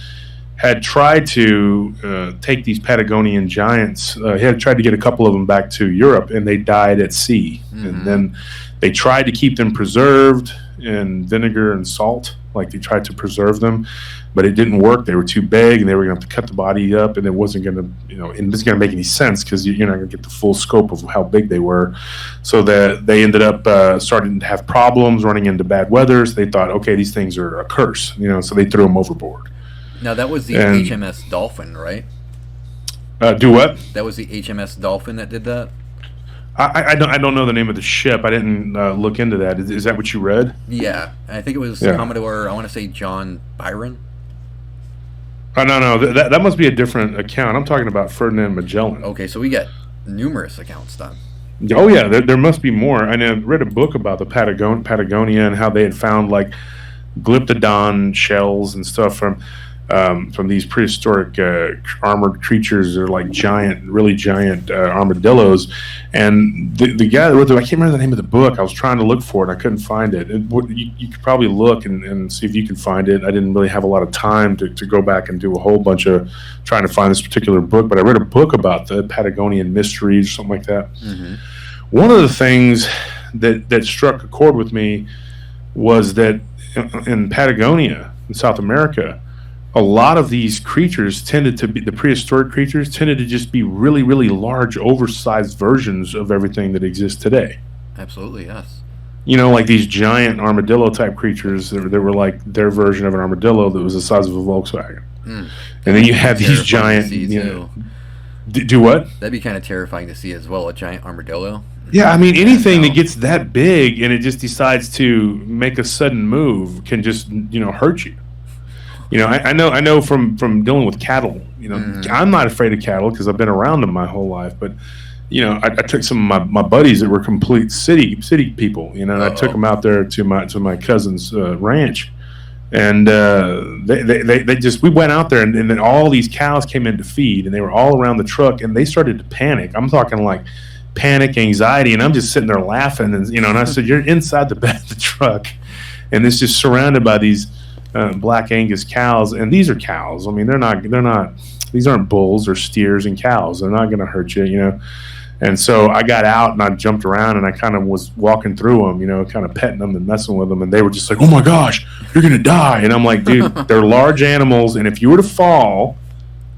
B: had tried to take these Patagonian giants. He had tried to get a couple of them back to Europe, and they died at sea. And then they tried to keep them preserved in vinegar and salt, like they tried to preserve them, but it didn't work. They were too big, and they were going to have to cut the body up, and it wasn't going to, it wasn't going to make any sense because you're not going to get the full scope of how big they were. So that they ended up starting to have problems, running into bad weather. So they thought, okay, these things are a curse, so they threw them overboard.
A: Now, that was the HMS Dolphin, right?
B: Do what?
A: That was the HMS Dolphin that did that?
B: I don't know the name of the ship. I didn't look into that. Is that what you read?
A: Yeah. I think it was Commodore, I want to say John Byron.
B: Oh, no. That must be a different account. I'm talking about Ferdinand Magellan.
A: Okay, so we got numerous accounts done.
B: Oh, yeah. There must be more. I read a book about the Patagonia and how they had found, like, glyptodon shells and stuff from these prehistoric armored creatures. They're like really giant armadillos. And the guy that wrote I can't remember the name of the book. I was trying to look for it. I couldn't find it. You could probably look and see if you can find it. I didn't really have a lot of time to go back and do a whole bunch of trying to find this particular book. But I read a book about the Patagonian mysteries, something like that. Mm-hmm. One of the things that struck a chord with me was that in Patagonia, in South America, a lot of these creatures the prehistoric creatures tended to just be really, really large, oversized versions of everything that exists today.
A: Absolutely, yes.
B: Like these giant armadillo type creatures that were like their version of an armadillo that was the size of a Volkswagen. And then you have these giant, do what?
A: That'd be kind of terrifying to see as well, a giant armadillo.
B: Yeah, anything that gets that big and it just decides to make a sudden move can just, hurt you. I know from dealing with cattle, I'm not afraid of cattle because I've been around them my whole life. But, I took some of my buddies that were complete city people, and I took them out there to my cousin's ranch. And we went out there, and then all these cows came in to feed, and they were all around the truck, and they started to panic. I'm talking like panic, anxiety, and I'm just sitting there laughing. And, and I said, you're inside the bed of the truck, and it's just surrounded by these Black Angus cows, and these are cows. They're not. These aren't bulls or steers and cows. They're not going to hurt you, And so I got out and I jumped around and I kind of was walking through them, kind of petting them and messing with them, and they were just like, "Oh my gosh, you're going to die!" And I'm like, "Dude, they're large animals, and if you were to fall,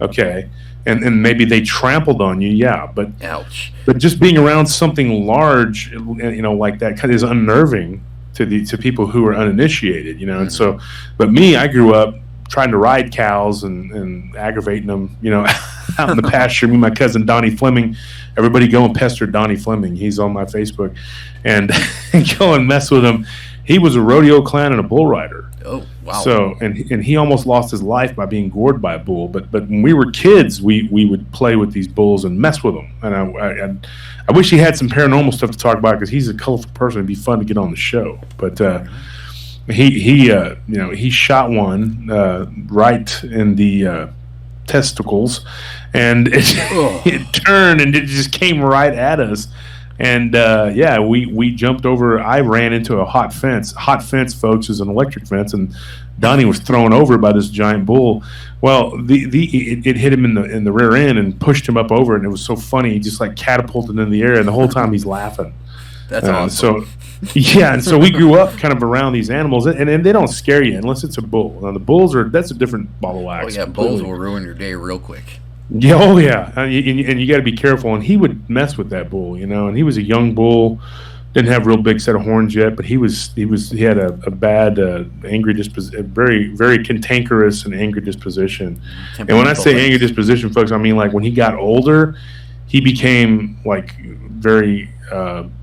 B: okay." And maybe they trampled on you, yeah, but
A: ouch.
B: But just being around something large, like that, kind of is unnerving to people who are uninitiated, And so, but me, I grew up trying to ride cows and aggravating them, out in the pasture. Me and my cousin Donnie Fleming, everybody go and pester Donnie Fleming. He's on my Facebook, and go and mess with him. He was a rodeo clown and a bull rider.
A: Oh, wow.
B: So, and he almost lost his life by being gored by a bull. But when we were kids, we would play with these bulls and mess with them. And I wish he had some paranormal stuff to talk about because he's a colorful person. It'd be fun to get on the show. But he shot one right in the testicles, and it turned and it just came right at us. And we jumped over. I ran into a hot fence. Hot fence, folks, is an electric fence, and Donnie was thrown over by this giant bull. Well, it hit him in the rear end and pushed him up over, and it was so funny. He just like catapulted in the air, and the whole time he's laughing.
A: That's awesome.
B: So, yeah, and so we grew up kind of around these animals, and they don't scare you unless it's a bull. Now, the bulls that's a different ball of wax.
A: Oh, yeah, bulls will ruin your day real quick.
B: Yeah, oh, yeah. And you got to be careful. And he would mess with that bull, and he was a young bull, didn't have a real big set of horns yet, but he had a bad, angry disposition, very, very cantankerous and angry disposition. And when I say angry disposition, folks, I mean like when he got older, he became like very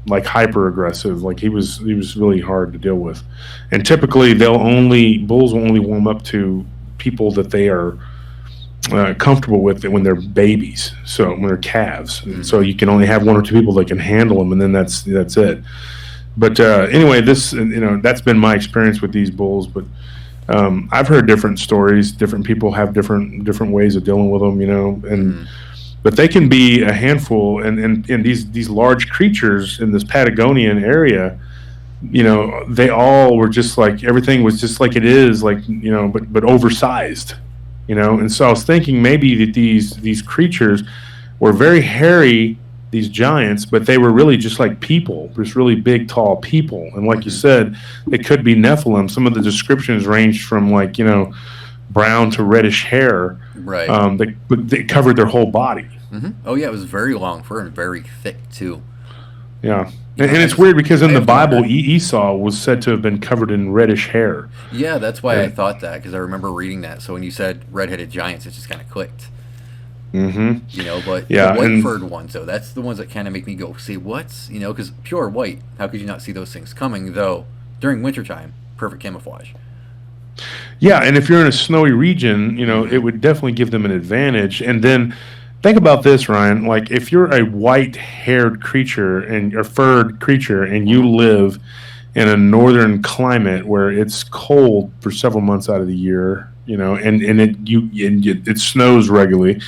B: like hyper aggressive. Like he was really hard to deal with. And typically bulls will only warm up to people that they are comfortable with when they're babies. So when they're calves, so you can only have one or two people that can handle them, and then that's it. But anyway, that's been my experience with these bulls. But I've heard different stories. Different people have different ways of dealing with them, and. But they can be a handful, and these large creatures in this Patagonian area, they all were just like, everything was just like it is, like, but oversized, And so I was thinking maybe that these creatures were very hairy, these giants, but they were really just like people, just really big, tall people. And like you said, it could be Nephilim. Some of the descriptions ranged from like, brown to reddish hair,
A: right?
B: They covered their whole body.
A: Mm-hmm. Oh yeah, it was very long fur and very thick too.
B: Yeah, and it's weird because in the Bible, Esau was said to have been covered in reddish hair.
A: Yeah, that's why I thought that, because I remember reading that. So when you said red-headed giants, it just kind of clicked.
B: Mm-hmm.
A: But the white-furred ones, though, that's the ones that kind of make me go, "See what?" Because pure white, how could you not see those things coming? Though during wintertime, perfect camouflage.
B: Yeah, and if you're in a snowy region, it would definitely give them an advantage. And then think about this, Ryan. Like if you're a white-haired creature and a furred creature, and you live in a northern climate where it's cold for several months out of the year, and it snows regularly,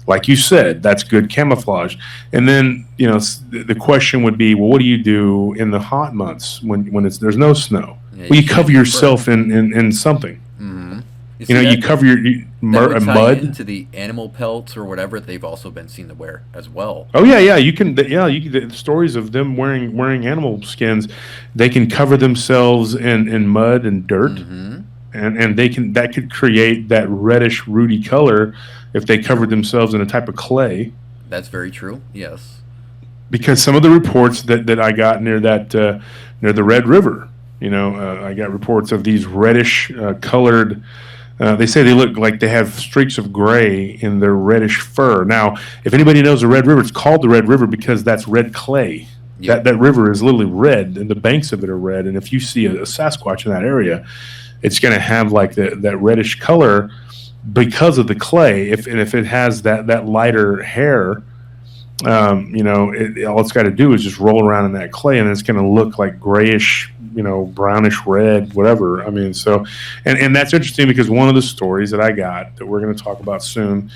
B: like you said, that's good camouflage. And then the question would be, well, what do you do in the hot months when there's no snow? Yeah, well, you cover yourself in something.
A: Mm-hmm.
B: You cover your mud
A: into the animal pelts or whatever they've also been seen to wear as well.
B: Oh yeah. You can the stories of them wearing animal skins. They can cover themselves in mud and dirt, and that could create that reddish rooty color if they covered themselves in a type of clay.
A: That's very true. Yes.
B: Because some of the reports that I got near the Red River, I got reports of these reddish colored. They say they look like they have streaks of gray in their reddish fur. Now, if anybody knows the Red River, it's called the Red River because that's red clay. Yep. That river is literally red, and the banks of it are red. And if you see a Sasquatch in that area, it's going to have like that reddish color because of the clay. If it has that lighter hair, all it's got to do is just roll around in that clay, and it's going to look like grayish, brownish red, whatever. I mean, so, and that's interesting because one of the stories that I got that we're going to talk about soon,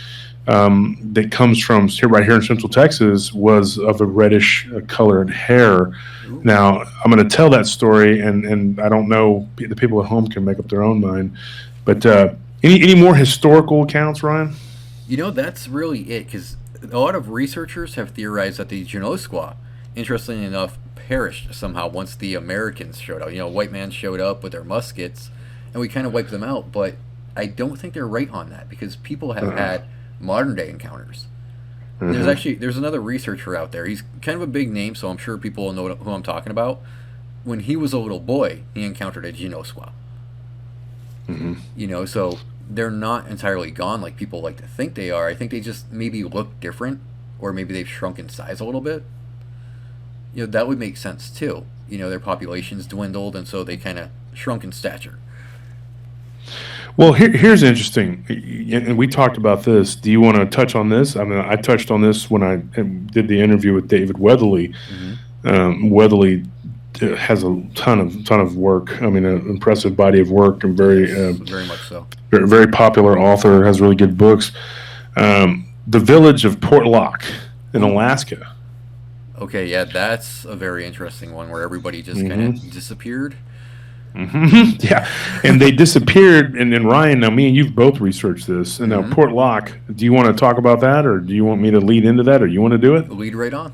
B: that comes from right here in Central Texas, was of a reddish colored hair. Ooh. Now, I'm going to tell that story, and I don't know, the people at home can make up their own mind, but any more historical accounts, Ryan?
A: That's really it, because a lot of researchers have theorized that the Genoskwa, interestingly enough, perished somehow once the Americans showed up. White man showed up with their muskets, and we kind of wiped them out. But I don't think they're right on that, because people have had modern day encounters. There's another researcher out there. He's kind of a big name, so I'm sure people will know who I'm talking about. When he was a little boy, he encountered a Genoskwa. So they're not entirely gone like people like to think they are. I think they just maybe look different, or maybe they've shrunk in size a little bit. That would make sense too. Their population's dwindled, and so they kind of shrunk in stature.
B: Well, here's interesting, and we talked about this. Do you want to touch on this? I mean, I touched on this when I did the interview with David Weatherly. Weatherly has a ton of work. I mean, an impressive body of work, and very
A: much so.
B: Very, very popular author, has really good books. The village of Port Locke in Alaska.
A: Okay, yeah, that's a very interesting one where everybody just kind of disappeared.
B: Yeah, and they disappeared. And then Ryan, now me and you've both researched this. And now Port Locke, do you want to talk about that, or do you want me to lead into that, or you want to do it?
A: Lead right on.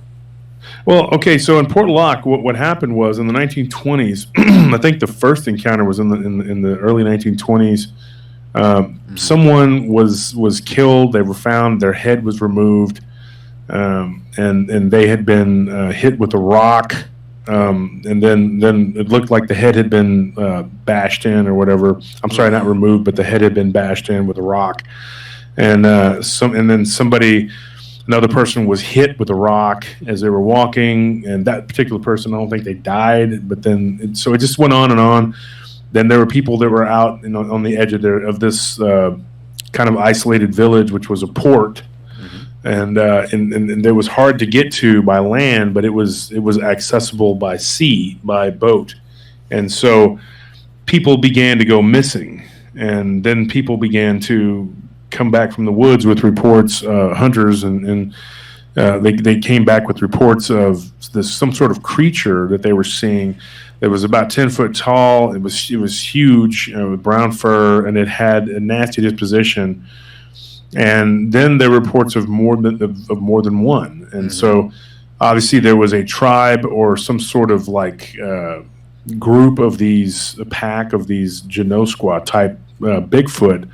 B: Well, okay, so in Port Locke, what happened was in the 1920s. I think the first encounter was in the early 1920s. Someone was killed. They were found. Their head was removed, and they had been hit with a rock. And then it looked like the head had been bashed in or whatever. I'm sorry, not removed, but the head had been bashed in with a rock. And then another person was hit with a rock as they were walking, and that particular person, I don't think they died, but then so it just went on and on. Then there were people that were out on the edge of this kind of isolated village, which was a port, and it was hard to get to by land, but it was accessible by sea, by boat, and so people began to go missing, and then people began to come back from the woods with reports, hunters, and they came back with reports of some sort of creature that they were seeing. It was about 10 foot tall. It was huge, with brown fur, and it had a nasty disposition. And then there were reports of more than one. And so obviously there was a tribe or some sort of group of a pack of these Genoskwa type Bigfoot.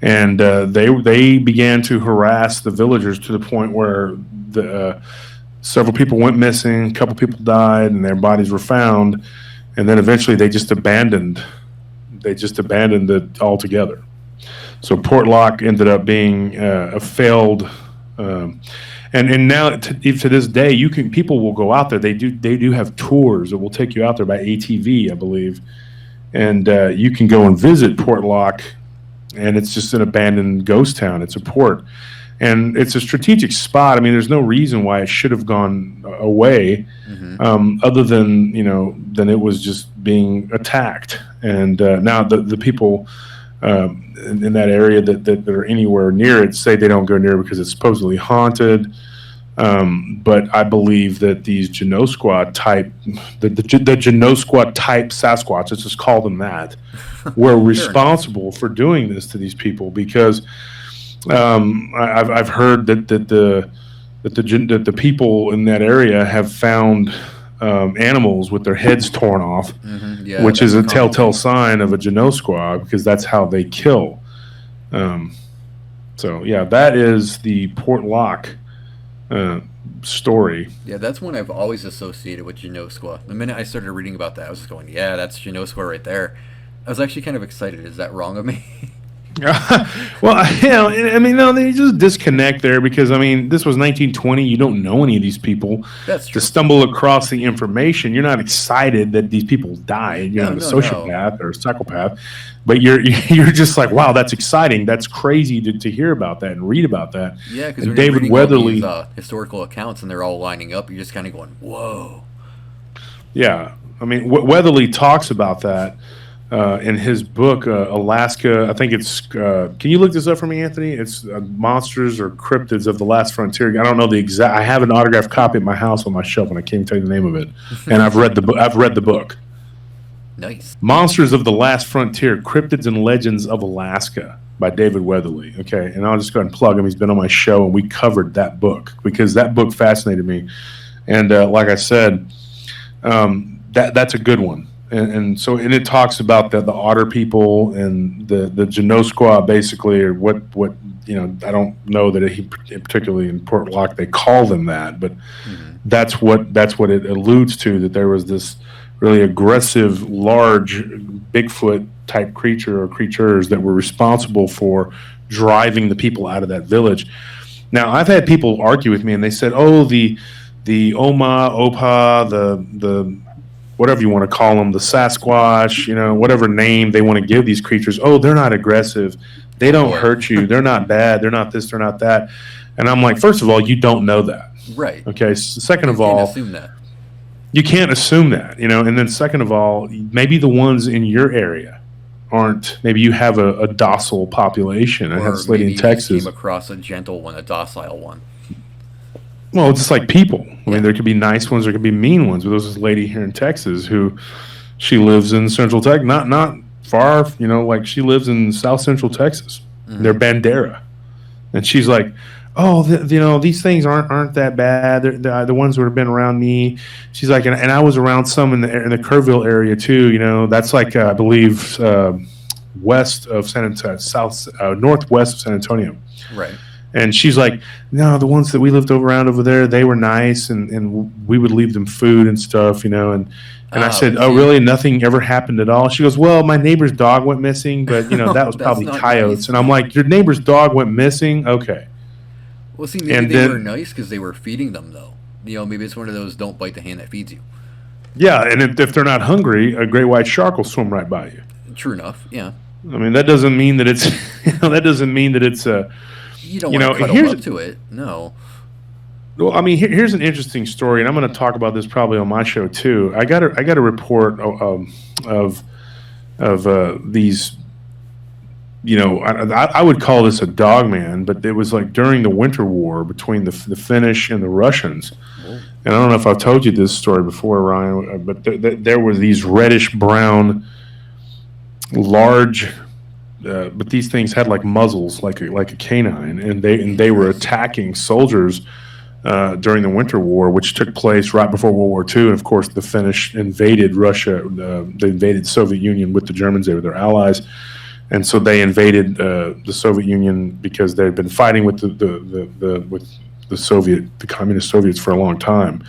B: And they began to harass the villagers to the point where several people went missing, a couple people died, and their bodies were found. And then eventually they just abandoned it altogether. So Port Locke ended up being a failed, and now to this day people will go out there. They do have tours that will take you out there by ATV, I believe, and you can go and visit Port Locke. And it's just an abandoned ghost town. It's a port, and it's a strategic spot. I mean, there's no reason why it should have gone away, other than it was just being attacked. And now the people in that area that are anywhere near it say they don't go near it because it's supposedly haunted. But I believe that these Genoskwa type, the Genoskwa type Sasquatch, let's just call them that, were responsible for doing this to these people, because I've heard that the people in that area have found animals with their heads torn off, which is a telltale sign of a Genoskwa, because that's how they kill. So yeah, that is the Port Locke story.
A: Yeah, that's one I've always associated with Genoskwa. The minute I started reading about that, I was just going, yeah, that's Genoskwa right there. I was actually kind of excited. Is that wrong of me?
B: Well, I mean, no, they just disconnect there, because I mean, this was 1920. You don't know any of these people.
A: That's true.
B: To stumble across the information, you're not excited that these people died. You're not a sociopath or a psychopath, but you're just like, wow, that's exciting. That's crazy to hear about that and read about that.
A: Yeah, because when David Weatherly, all these, historical accounts, and they're all lining up, you're just kind of going, whoa.
B: Yeah, I mean, Weatherly talks about that. In his book, Alaska, I think it's. Can you look this up for me, Anthony? It's Monsters or Cryptids of the Last Frontier. I don't know the exact. I have an autographed copy at my house on my shelf, and I can't tell you the name of it. And I've read the book.
A: Nice.
B: Monsters of the Last Frontier: Cryptids and Legends of Alaska by David Weatherly. Okay, and I'll just go ahead and plug him. He's been on my show, and we covered that book because that book fascinated me. And like I said, that's a good one. And so it talks about the otter people and the Genoskwa, basically, or what I don't know that particularly in Port Locke they call them that, but that's what it alludes to, that there was this really aggressive, large Bigfoot type creature or creatures that were responsible for driving the people out of that village. Now, I've had people argue with me, and they said, "Oh, the Oma, Opa, the whatever you want to call them, the Sasquatch, whatever name they want to give these creatures. Oh, they're not aggressive. They don't hurt you. They're not bad. They're not this. They're not that." And I'm like, first of all, you don't know that.
A: Right.
B: Okay. Second of all,
A: assume that.
B: You can't assume that, And then second of all, maybe the ones in your area aren't. Maybe you have a docile population. I had this lady in Texas.
A: You came across a gentle one, a docile one.
B: Well, it's just like people. I mean, there could be nice ones, there could be mean ones. But there's this lady here in Texas who, she lives in Central Texas, not far, like she lives in South Central Texas. They're Bandera. And she's like, oh, these things aren't that bad. They're the ones that have been around me. She's like, and I was around some in the Kerrville area too. That's like I believe west of San Antonio, northwest of San Antonio.
A: Right.
B: And she's like, no, the ones that we lived around over there, they were nice, and we would leave them food and stuff, And I said, oh, really? Nothing ever happened at all? She goes, well, my neighbor's dog went missing, but, that was probably coyotes. Nice. And I'm like, your neighbor's dog went missing? Okay.
A: Well, see, maybe they were nice because they were feeding them, though. Maybe it's one of those don't bite the hand that feeds you.
B: Yeah, and if they're not hungry, a great white shark will swim right by you.
A: True enough, yeah.
B: I mean, that doesn't mean that it's, that doesn't mean that it's
A: you don't want to cuddle up to it, no.
B: Well, I mean, here's an interesting story, and I'm going to talk about this probably on my show too. I got a report of these. I would call this a dogman, but it was like during the Winter War between the Finnish and the Russians. And I don't know if I've told you this story before, Ryan, but there were these reddish brown, large. But these things had like muzzles, like a canine, and they were attacking soldiers during the Winter War, which took place right before World War II. And of course, the Finnish invaded Russia. They invaded the Soviet Union with the Germans. They were their allies, and so they invaded the Soviet Union because they had been fighting with the communist Soviets for a long time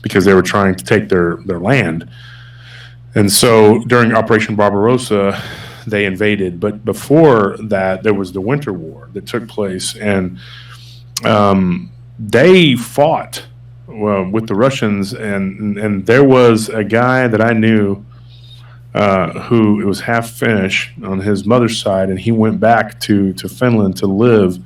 B: because they were trying to take their land. And so during Operation Barbarossa, they invaded, but before that, there was the Winter War that took place, and they fought with the Russians, and there was a guy that I knew who was half Finnish on his mother's side, and he went back to Finland to live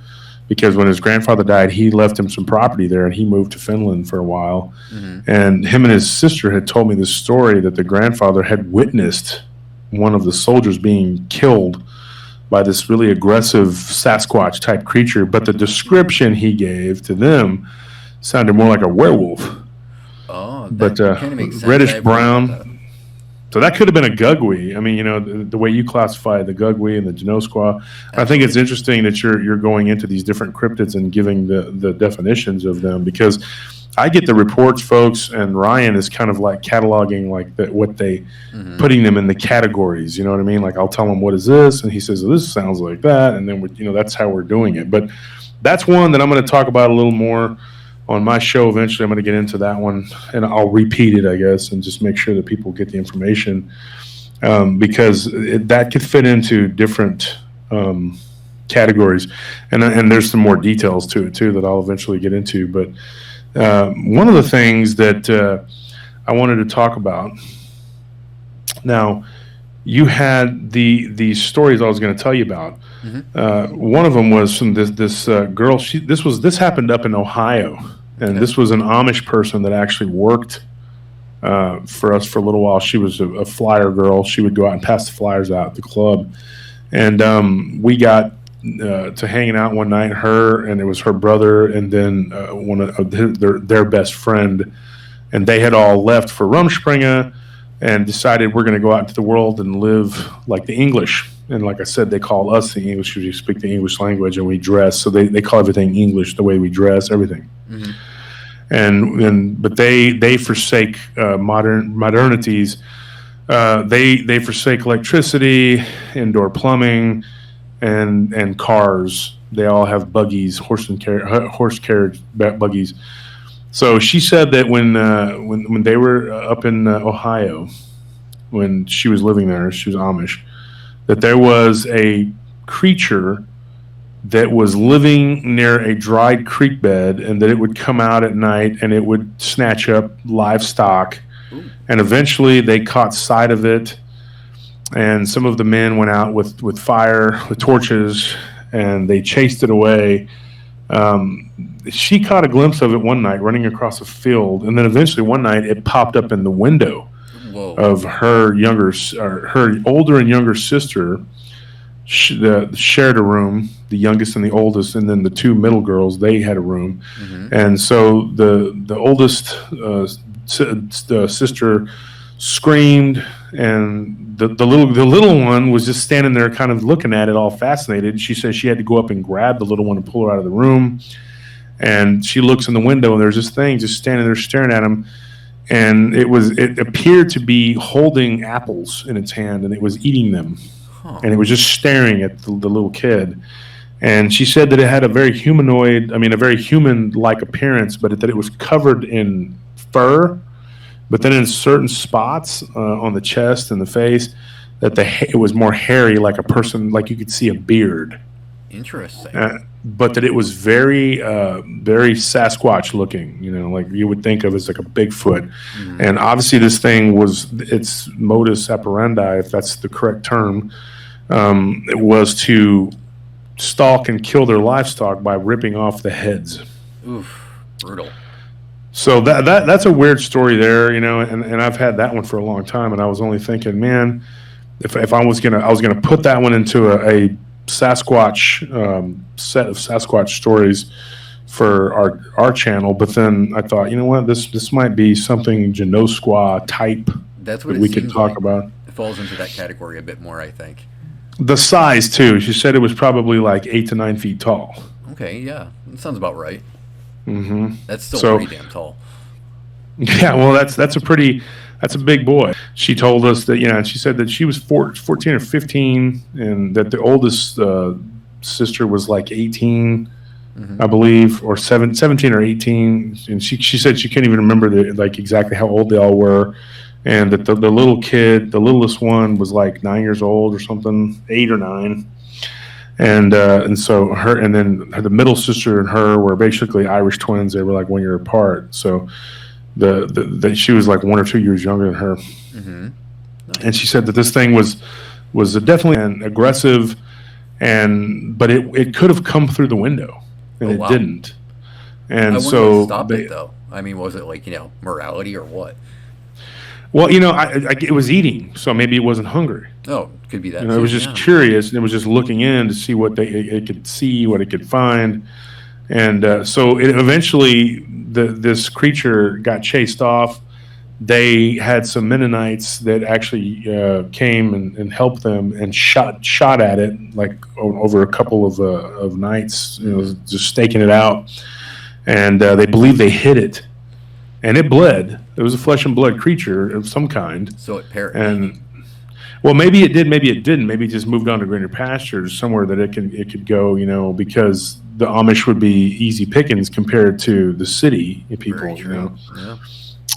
B: because when his grandfather died, he left him some property there, and he moved to Finland for a while. Mm-hmm. And him and his sister had told me this story that the grandfather had witnessed one of the soldiers being killed by this really aggressive Sasquatch type creature, but the description he gave to them sounded more like a werewolf.
A: Oh, that kind of makes sense.
B: Reddish brown. So that could have been a gugwe. I mean, the way you classify the gugwe and the Genoskwa. I think it's interesting that you're going into these different cryptids and giving the definitions of them, because I get the reports, folks, and Ryan is kind of like cataloging what they, putting them in the categories. You know what I mean? Like I'll tell him, what is this? And he says, well, this sounds like that. And then, that's how we're doing it. But that's one that I'm going to talk about a little more on my show. Eventually I'm going to get into that one, and I'll repeat it, I guess, and just make sure that people get the information, because that could fit into different categories. And there's some more details to it too that I'll eventually get into. But one of the things that I wanted to talk about. Now, you had these stories I was going to tell you about. Mm-hmm. One of them was from this girl. This happened up in Ohio, and this was an Amish person that actually worked for us for a little while. She was a flyer girl. She would go out and pass the flyers out at the club, and we got to hanging out one night. Her, and it was her brother, and then one of their best friend, and they had all left for Rumspringa and decided we're going to go out into the world and live like the English. And like I said, they call us the English because we speak the English language and we dress. So they call everything English, the way we dress, everything. Mm-hmm. But they forsake modernities. They forsake electricity, indoor plumbing, and cars. They all have buggies, horse carriage buggies. So she said that when they were up in Ohio, when she was living there, she was Amish, that there was a creature that was living near a dried creek bed, and that it would come out at night and it would snatch up livestock. Ooh. And eventually they caught sight of it, and some of the men went out with torches, and they chased it away. She caught a glimpse of it one night running across a field, and then eventually one night it popped up in the window. Whoa. Of her older and younger sister. Shared a room, the youngest and the oldest, and then the two middle girls, they had a room. Mm-hmm. And so the oldest sister screamed and the little one was just standing there, kind of looking at it, all fascinated. She said she had to go up and grab the little one and pull her out of the room. And she looks in the window, and there's this thing just standing there staring at him. And it appeared to be holding apples in its hand, and it was eating them.
A: Huh.
B: And it was just staring at the little kid. And she said that it had a very human-like appearance, but that it was covered in fur. But then in certain spots on the chest and the face, that it was more hairy, like a person, like you could see a beard.
A: Interesting.
B: But that it was very, very Sasquatch looking, like you would think of as like a Bigfoot. Mm-hmm. And obviously this thing its modus operandi, if that's the correct term, it was to stalk and kill their livestock by ripping off the heads.
A: Oof, brutal.
B: So that's a weird story there, and I've had that one for a long time, and I was only thinking, man, if I was gonna put that one into a Sasquatch set of Sasquatch stories for our channel, but then I thought, you know what, this might be something Genoskwa type
A: that
B: we could talk about.
A: It falls into that category a bit more, I think.
B: The size too. She said it was probably like 8 to 9 feet tall.
A: Okay, yeah, that sounds about right.
B: Mm-hmm.
A: That's still pretty damn tall.
B: Yeah, well, that's a big boy. She told us that, and she said that she was 14 or 15, and that the oldest sister was like 18, mm-hmm. I believe, or 17 or 18. And she said she couldn't even remember exactly how old they all were, and that the little kid, the littlest one, was like 9 years old or something, 8 or 9. And so the middle sister and her were basically Irish twins. They were like 1 year apart. So she was like 1 or 2 years younger than her. Mm-hmm. And she said that this thing was definitely aggressive, but it could have come through the window, and it didn't. And so
A: stop it though. I mean, was it like morality or what?
B: Well, it was eating, so maybe it wasn't hungry.
A: Oh, could be that.
B: It was just curious, and it was just looking in to see what it could see, what it could find, and so it eventually this creature got chased off. They had some Mennonites that actually came and helped them and shot at it like over a couple of nights, just staking it out, and they believe they hit it. And it bled. It was a flesh and blood creature of some kind.
A: So it perished.
B: And well, maybe it did, maybe it didn't. Maybe it just moved on to greener pastures somewhere that it could go. Because the Amish would be easy pickings compared to the city people.
A: Yeah.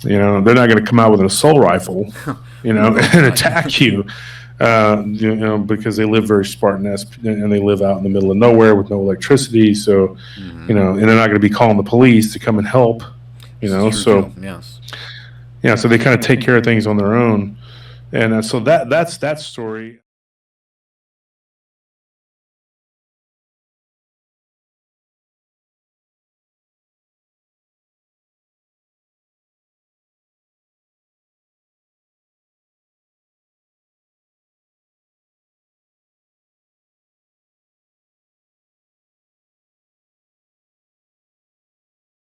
B: They're not going to come out with an assault rifle, and attack you. Because they live very Spartan-esque, and they live out in the middle of nowhere with no electricity. So, mm-hmm. And they're not going to be calling the police to come and help. So
A: yes,
B: yeah, so they kind of take care of things on their own, and so that's that story.